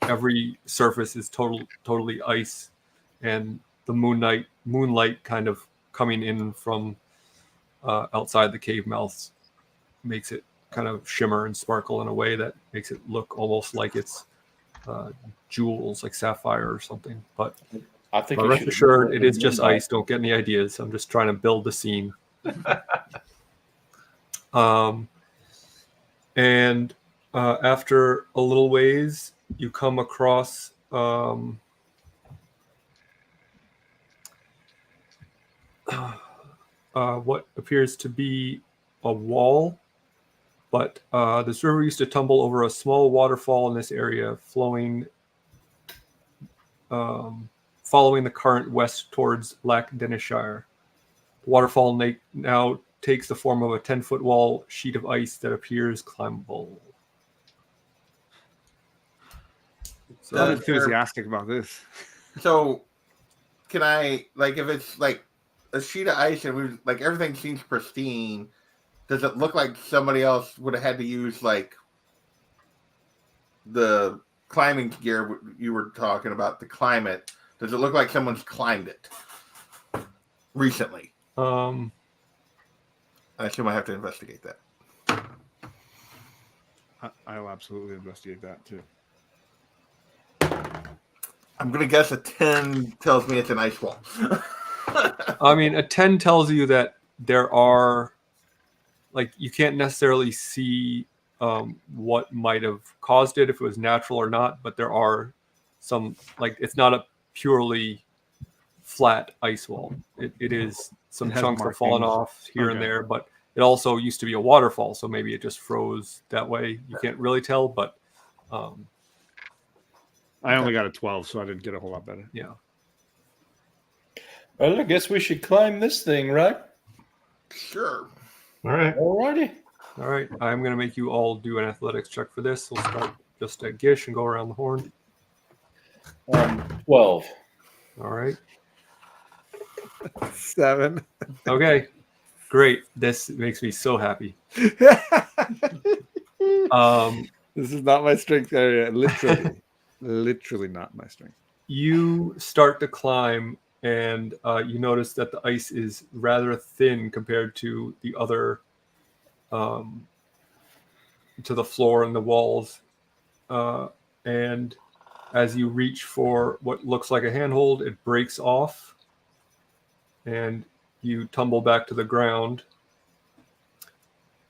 Every surface is totally ice, and the moonlight kind of coming in from outside the cave mouths makes it kind of shimmer and sparkle in a way that makes it look almost like it's jewels, like sapphire or something. But
I think
rest assured, it is just ice. Don't get any ideas. I'm just trying to build the scene. And after a little ways, you come across what appears to be a wall, but this river used to tumble over a small waterfall in this area, following the current west towards Lac Denishire. The waterfall now takes the form of a 10-foot wall sheet of ice that appears climbable. So
I'm enthusiastic about this.
So, can I, like, if it's like a sheet of ice and like everything seems pristine, does it look like somebody else would have had to use like the climbing gear you were talking about, the climate? Does it look like someone's climbed it? recently?
Um,
I assume I have to investigate that.
I'll absolutely investigate that too.
I'm gonna guess a 10 tells me it's an ice wall.
I mean, a 10 tells you that there are, like, you can't necessarily see what might have caused it, if it was natural or not, but there are some, like, it's not a purely flat ice wall. It is, some
It has
chunks have fallen
markings.
off here and
Okay.
there, but it also used to be a waterfall, so maybe it just froze that way. You can't really tell, but
I only got a 12, so I didn't get a whole lot better.
yeah.
Well, I guess we should climb this thing, right?
Sure.
All right.
Alrighty.
All right, I'm going to make you all do an athletics check for this. We'll start just at Gish and go around the horn.
12.
All right.
7.
Okay, great. This makes me so happy.
This is not my strength area. Literally not my strength.
You start to climb, and you notice that the ice is rather thin compared to the other, to the floor and the walls. And as you reach for what looks like a handhold, it breaks off, and you tumble back to the ground.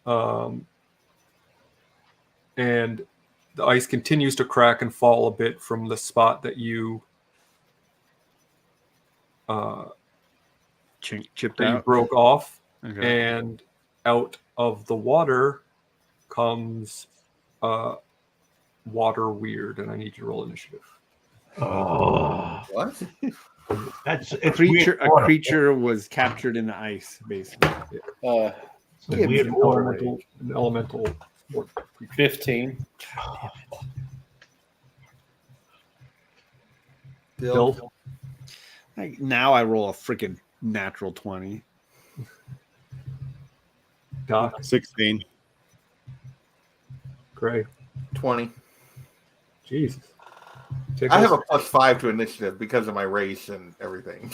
And the ice continues to crack and fall a bit from the spot that you
Chipped
that you
out.
broke off.
Okay.
And out of the water comes water weird, and I need you to roll initiative.
Oh,
What?
it's
A creature
weird.
a creature was captured in the ice, basically.
Uh,
It's a weird
An
water.
elemental
15.
Bill.
Now I roll a freaking natural 20.
Doc,
16.
Gray.
20.
Jesus.
I have a +5 to initiative because of my race and everything.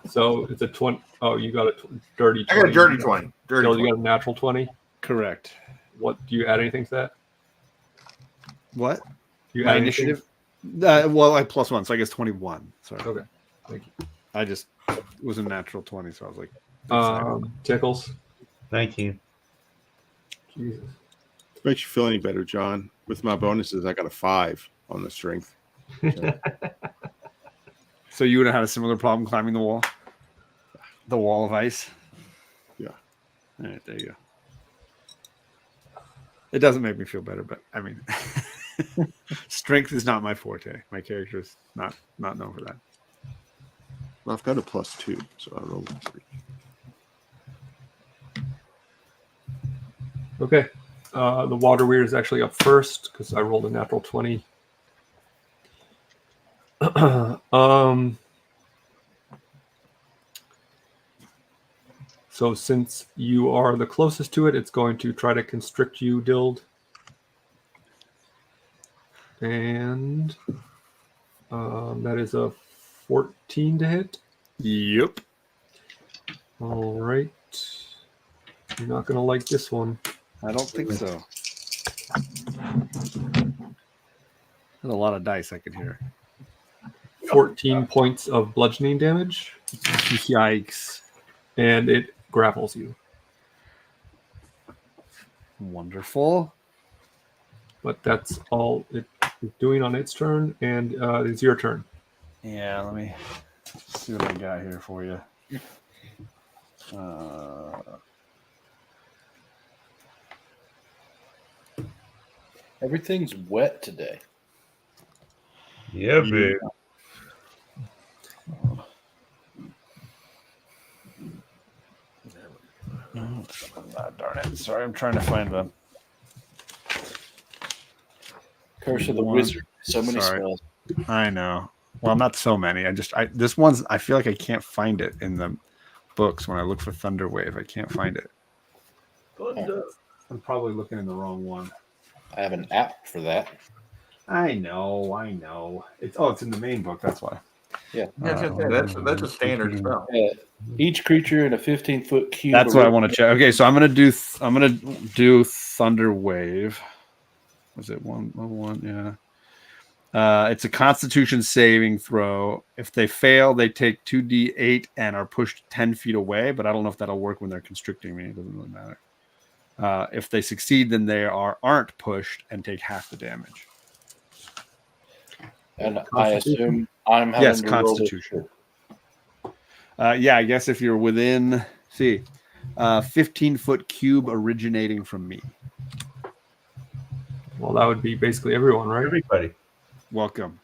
So it's a 20. Oh, you got a dirty 20.
I got a dirty 20. Dirty
Bill,
20.
you got a natural 20.
Correct.
What do you add anything to that?
What?
Do you
My
add anything?
initiative? Well, I +1, so I guess 21. Sorry.
Okay. Thank you.
I just was a natural 20, so I was like, excited.
Tickles.
19.
Jesus.
Makes you feel any better, John? With my bonuses, I got a 5 on the strength.
So you would have had a similar problem climbing the wall? The wall of ice?
Yeah.
All right, there you go. It doesn't make me feel better, but I mean, strength is not my forte. My character is not known for that.
Well, I've got a +2, so I rolled a 3.
Okay. The water weird is actually up first because I rolled a natural 20. So since you are the closest to it, it's going to try to constrict you, Dild. And that is a 14 to hit.
Yep.
All right. You're not going to like this one.
I don't think so. There's a lot of dice I could hear.
14 points of bludgeoning damage,
Yikes.
and it grapples you.
Wonderful.
But that's all it is doing on its turn, and it's your turn.
Yeah, let me see what I got here for you.
Everything's wet today.
Yeah, babe.
Darn it. Sorry, I'm trying to find them.
Curse of the
One.
Wizard. So many
Sorry.
spells.
I know. Well, not so many. This one's, I feel like I can't find it in the books when I look for Thunderwave. I can't find it. I'm probably looking in the wrong one.
I have an app for that.
I know. It's in the main book. That's why.
That's a standard spell.
Yeah. Each creature in a 15-foot cube.
That's what I want to check. Okay, so I'm gonna do Thunder Wave. Was it 1/1? Yeah. It's a Constitution saving throw. If they fail, they take 2d8 and are pushed 10 feet away. But I don't know if that'll work when they're constricting me. It doesn't really matter. If they succeed, then they aren't pushed and take half the damage.
And I assume I'm having to roll this
Constitution. Yeah, I guess if you're within 15-foot cube originating from me.
Well, that would be basically everyone, right?
Everybody.
Welcome.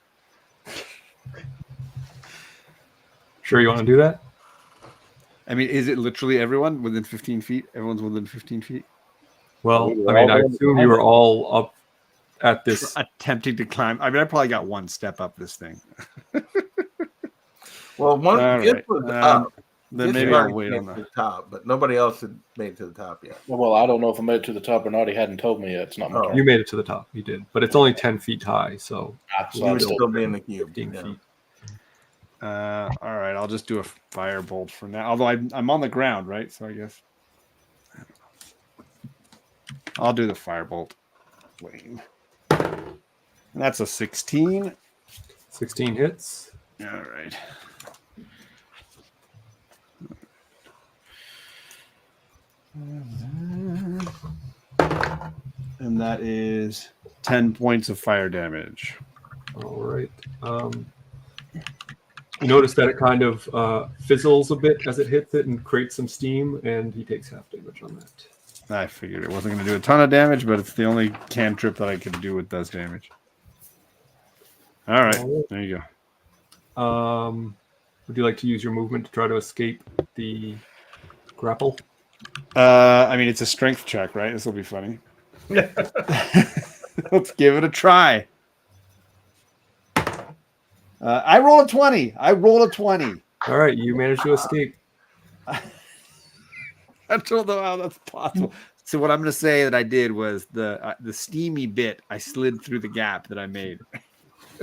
Sure, you want to do that?
I mean, is it literally everyone within 15 feet? Everyone's within 15 feet?
Well, I mean, I assume you were all up at this.
Attempting to climb. I mean, I probably got one step up this thing.
Well, one
All
Gift
right.
was up.
Then
Gift
maybe
already
I'll wait
made
on
it to
that.
the top, but nobody else had made it to the top yet.
Well, I don't know if I made it to the top or not. He hadn't told me yet. It's not my turn.
You made it to the top. You did, but it's only 10 feet high, so
So
You
I'm
would
still-
still be in the cube.
15
yeah.
feet.
All right, I'll just do a firebolt for now. Although I'm on the ground, right? So I guess I'll do the firebolt. Lame. And that's a 16.
16 hits.
All right. And that is 10 points of fire damage.
All right. You notice that it kind of fizzles a bit as it hits it and creates some steam, and he takes half damage on that.
I figured it wasn't going to do a ton of damage, but it's the only cantrip that I can do with does damage. All right, there you go.
Would you like to use your movement to try to escape the grapple?
I mean, it's a strength check, right? This will be funny. Let's give it a try. I roll a 20.
All right, you managed to escape.
I don't know how that's possible. So what I'm going to say that I did was the steamy bit. I slid through the gap that I made.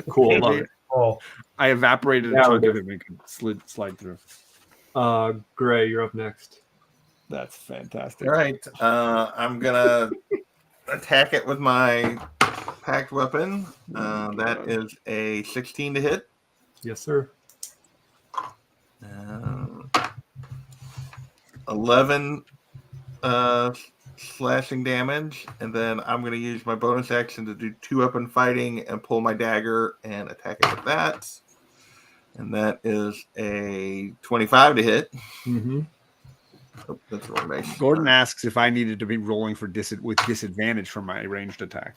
Cool. Love it.
Oh,
I evaporated a
Yeah,
chunk
we
of it and could slide through.
Gray, you're up next.
That's fantastic.
All right. I'm gonna attack it with my packed weapon. That is a 16 to hit.
Yes, sir.
11 slashing damage, and then I'm going to use my bonus action to do 2-weapon fighting and pull my dagger and attack it with that. And that is a 25 to hit.
Mm-hmm.
Oh, that's the wrong dice.
Gordon asks if I needed to be rolling for with disadvantage for my ranged attack.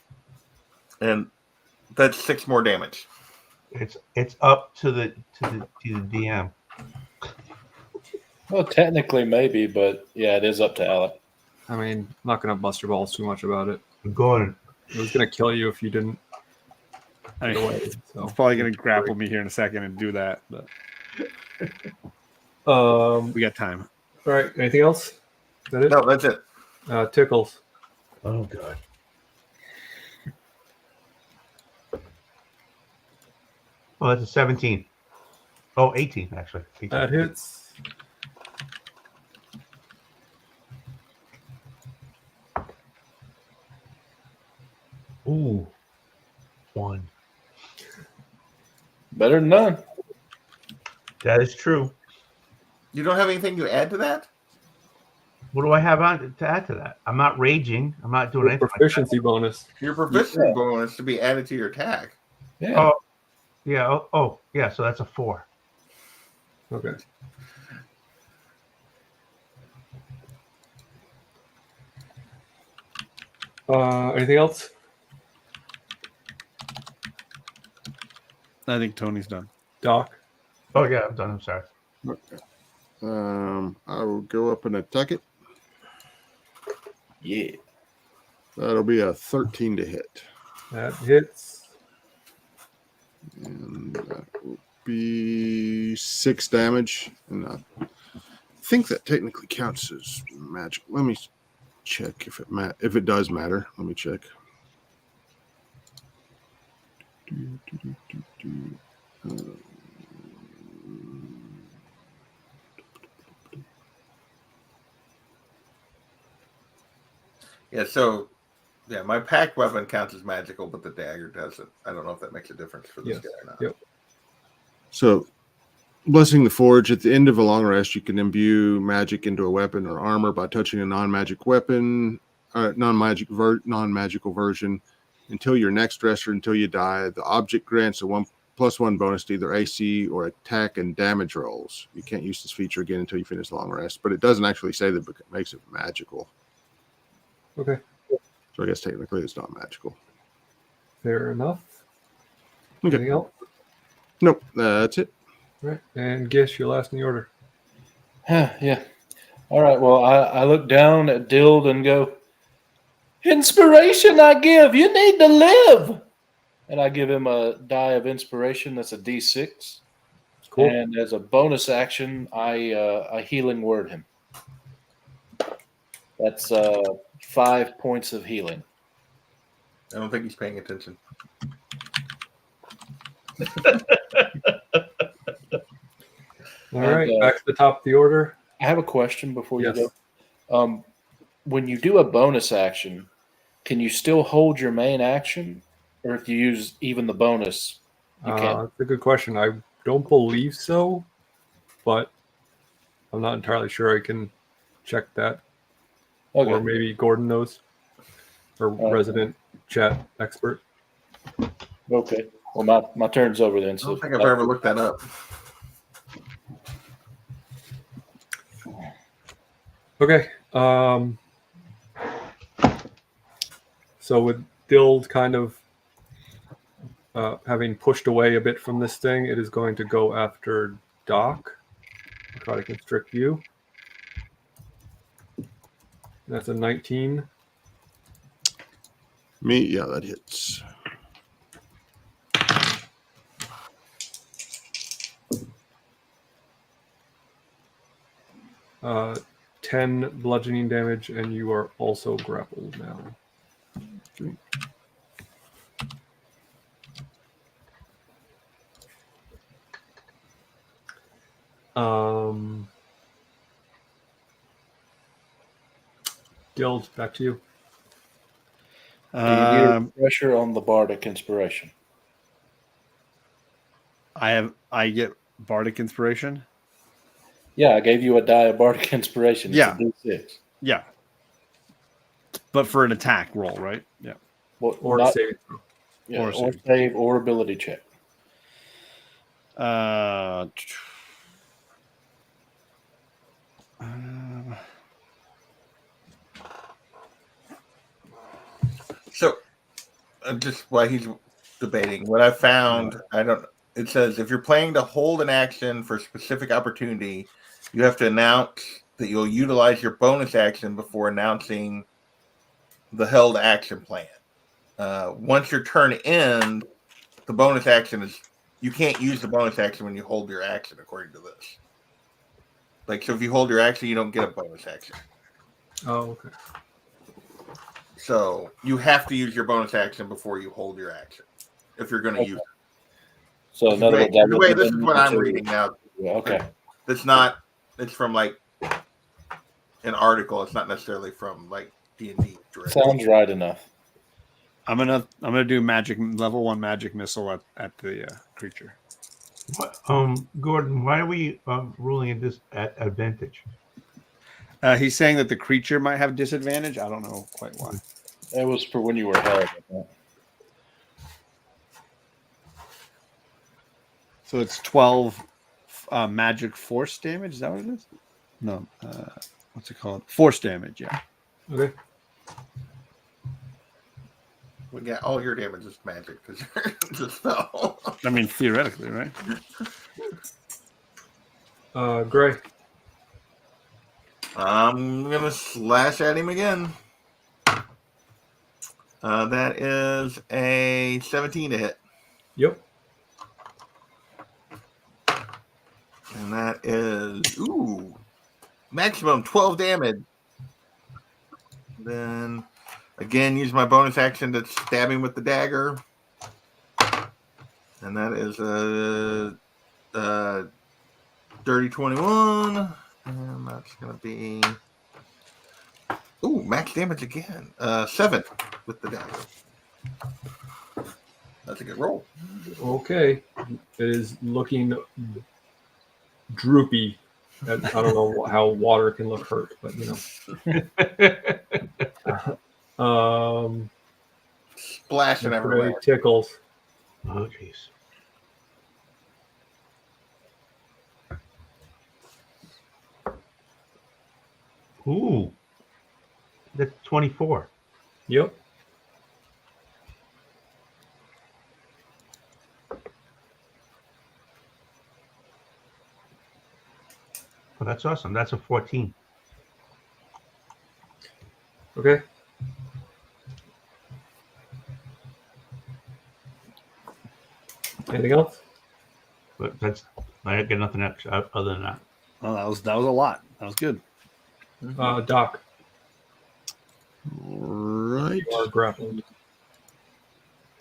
And that's 6 more damage.
it's up to the DM.
Well, technically, maybe, but yeah, it is up to Alec.
I mean, I'm not going to bust your balls too much about it.
I'm going.
It was going to kill you if you didn't
I
get
mean,
away. So.
it's probably going to grapple me here in a second and do that, but we got time.
All right. Anything else? Is that it?
No, that's it.
Tickles.
Oh god. Oh, that's a 17. Oh, 18 actually. 18.
That hits.
Ooh. 1.
Better than none.
That is true.
You don't have anything to add to that?
What do I have on to add to that? I'm not raging. I'm not doing anything.
Proficiency bonus.
Your proficiency bonus to be added to your attack.
Yeah.
Yeah. Oh, yeah. So that's a 4.
Okay. Anything else?
I think Tony's done.
Doc?
Oh yeah, I'm done. I'm sorry.
I will go up and attack it.
Yeah.
That'll be a 13 to hit.
That hits.
And that will be 6 damage. And I think that technically counts as magic. Let me check if it does matter. Let me check.
Yeah, so yeah, my packed weapon counts as magical, but the dagger doesn't. I don't know if that makes a difference for this
Yes.
guy or not.
Yep.
So, Blessing the Forge. At the end of a long rest, you can imbue magic into a weapon or armor by touching a non-magic weapon, non-magical version until your next rest or until you die. The object grants a 1+1 bonus to either AC or attack and damage rolls. You can't use this feature again until you finish the long rest, but it doesn't actually say that it makes it magical.
Okay.
So I guess technically it's not magical.
Fair enough.
Okay.
Anything else?
Nope, that's it.
All right. And Gish, your last in the order.
Yeah. All right. Well, I look down at Dild and go, inspiration I give. You need to live. And I give him a die of inspiration. That's a D6.
Cool.
And as a bonus action, I healing word him. That's 5 points of healing.
I don't think he's paying attention.
All right. Back to the top of the order.
I have a question before
Yes.
you go. When you do a bonus action, can you still hold your main action? Or if you use even the bonus, you can't?
That's a good question. I don't believe so, but I'm not entirely sure. I can check that.
Okay.
Or maybe Gordon knows. Or resident chat expert.
Okay. Well, my turn's over then.
I
So
don't think I've ever looked that up.
Okay. So with Dild kind of having pushed away a bit from this thing, it is going to go after Doc. Try to constrict you. That's a 19.
Me, yeah, that hits.
Uh, 10 bludgeoning damage, and you are also grappled now.
Okay.
Dild, back to you.
do you need a pressure on the bardic inspiration?
I get bardic inspiration.
Yeah, I gave you a die of bardic inspiration. It's
Yeah.
a D6.
Yeah, but for an attack roll, right? Yeah.
Well,
Or
not,
save throw.
yeah,
or
or
save.
save or ability check.
Uh,
So, just while he's debating, what I found, it says if you're planning to hold an action for a specific opportunity, you have to announce that you'll utilize your bonus action before announcing the held action plan. Once your turn ends, the bonus action is, you can't use the bonus action when you hold your action, according to this. Like, so if you hold your action, you don't get a bonus action.
Oh, okay.
So you have to use your bonus action before you hold your action if you're going to use it.
So in other words, that
The way
would
this is
limit
what
you
I'm
to-
reading now.
Yeah, okay.
It's from like an article. It's not necessarily from like D&D.
Sounds right enough.
I'm gonna do level 1 magic missile at the creature.
Gordon, why are we ruling it this at advantage?
He's saying that the creature might have disadvantage. I don't know quite why.
That was for when you were held.
So it's 12 magic force damage. Is that what it is? No. What's it called? Force damage. Yeah.
Okay.
Well, yeah, all your damage is magic because it's a spell.
I mean, theoretically, right?
Gray.
I'm gonna slash at him again. That is a 17 to hit,
Yep.
and that is maximum 12 damage. Then again, use my bonus action to stab him with the dagger, and that is a dirty 21, and that's gonna be Ooh, max damage again. 7 with the dagger. That's a good roll.
Okay. It is looking droopy. I don't know how water can look hurt, but
Splashing
Gray
everywhere.
tickles.
Oh, jeez. Ooh. That's 24.
Yep.
Oh, that's awesome. That's a 14.
Okay. Anything else?
But I get nothing extra other than that.
Oh, that was a lot. That was good.
Doc,
All right.
you are grappled.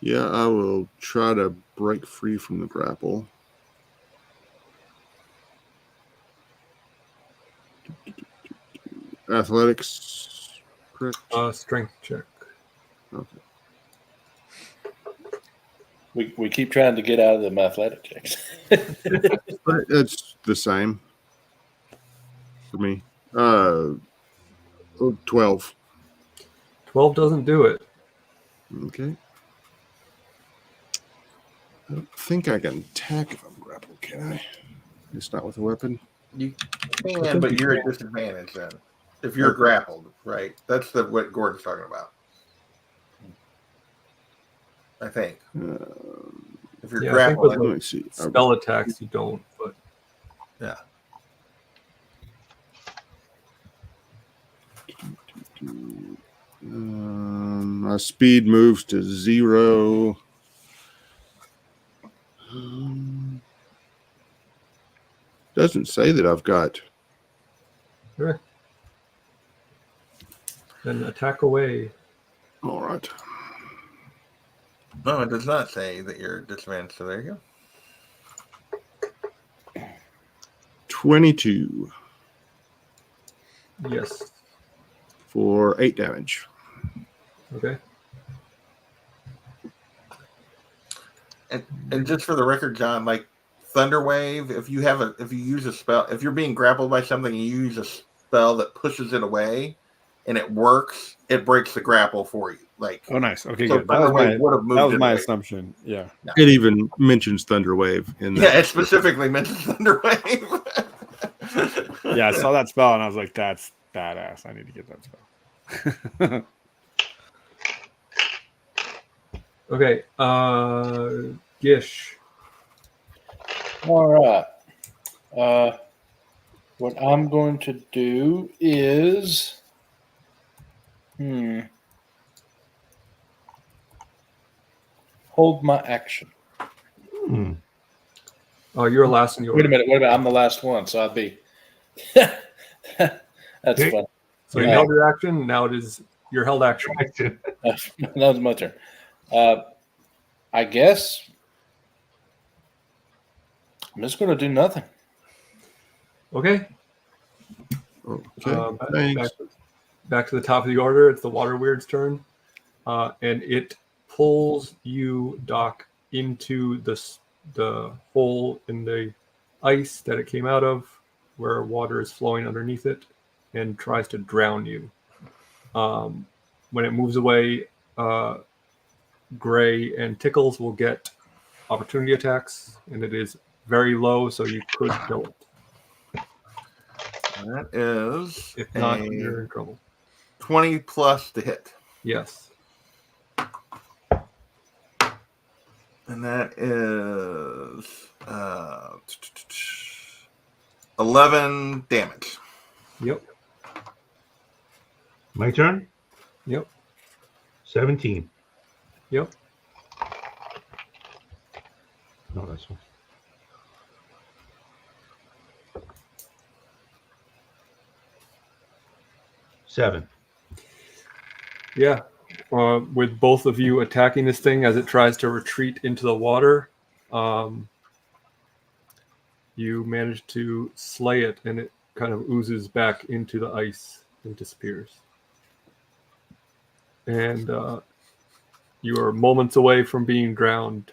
Yeah, I will try to break free from the grapple. Athletics, correct?
Strength check.
Okay.
We keep trying to get out of them athletic checks.
But it's the same for me. 12.
12 doesn't do it.
Okay. I don't think I can attack if I'm grappled, can I? It's not with a weapon.
You
I
can,
think
but
you
you're
can.
at disadvantage then. If you're
Okay.
grappled, right? That's what Gordon's talking about. I think. If you're
Yeah, I think
grappled,
with
Let me see.
spell attacks you don't, but
yeah.
My speed moves to 0. Doesn't say that I've got.
sure. Then attack away.
All right.
No, it does not say that you're at disadvantage. So there you go.
22
Yes.
for 8 damage.
Okay.
And just for the record, John, like Thunderwave, if you use a spell, if you're being grappled by something and you use a spell that pushes it away and it works, it breaks the grapple for you. Like,
Oh, nice. Okay,
so
good. That was
Thunderwave would have moved
that was
it
my
away.
assumption. Yeah.
It even mentions Thunderwave in
Yeah,
that.
it specifically mentions Thunderwave.
Yeah, I saw that spell and I was like, that's badass. I need to get that spell.
Okay. Gish.
All right. What I'm going to do is, hold my action.
Oh, you're last in your
Wait a minute. I'm the last one, so I'd be. That's
Okay.
fun.
So you held your action. Now it is your held action.
That was my turn. I guess I'm just going to do nothing.
Okay.
Okay. Thanks.
Back to the top of the order. It's the Water Weird's turn, and it pulls you, Doc, into the hole in the ice that it came out of, where water is flowing underneath it, and tries to drown you. When it moves away, Gray and Tickles will get opportunity attacks, and it is very low, so you could kill it.
That is
If not, you're in trouble.
20 plus to hit.
Yes.
And that is 11 damage.
Yep.
My turn?
Yep.
17.
Yep.
No, that's one. Seven.
Yeah. With both of you attacking this thing as it tries to retreat into the water, you manage to slay it, and it kind of oozes back into the ice and disappears. and you are moments away from being drowned.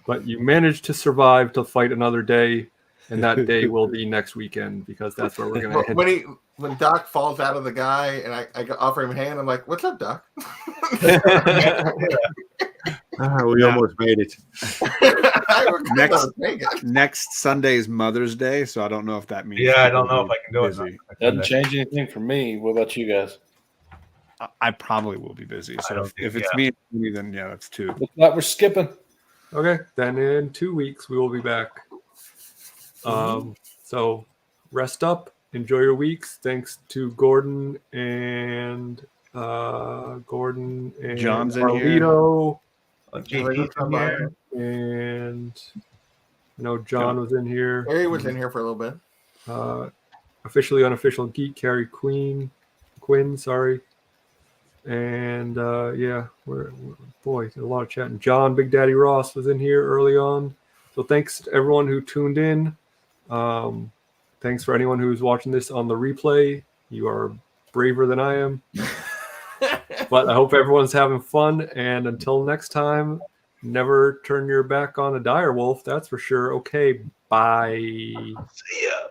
But you managed to survive to fight another day, and that day will be next weekend because that's where we're going to head.
When Doc falls out of the guy and I offer him a hand, I'm like, "What's up, Doc?"
We almost made it.
Next Sunday is Mother's Day, so I don't know if that means.
Yeah, I don't know if I can go.
Busy.
Doesn't change anything for me. What about you guys?
I probably will be busy. So if it's me, then yeah, that's two.
Looks like we're skipping.
Okay, then in 2 weeks we will be back. So rest up, enjoy your weeks. Thanks to Gordon and
John's in
Carlito,
here.
and I know John was in here.
Harry was in here for a little bit.
Officially unofficial geek, Carrie Quinn, sorry. And yeah, boy, a lot of chatting. John, Big Daddy Ross was in here early on. So thanks to everyone who tuned in. Thanks for anyone who's watching this on the replay. You are braver than I am. But I hope everyone's having fun. And until next time, never turn your back on a dire wolf. That's for sure. Okay, bye.
See ya.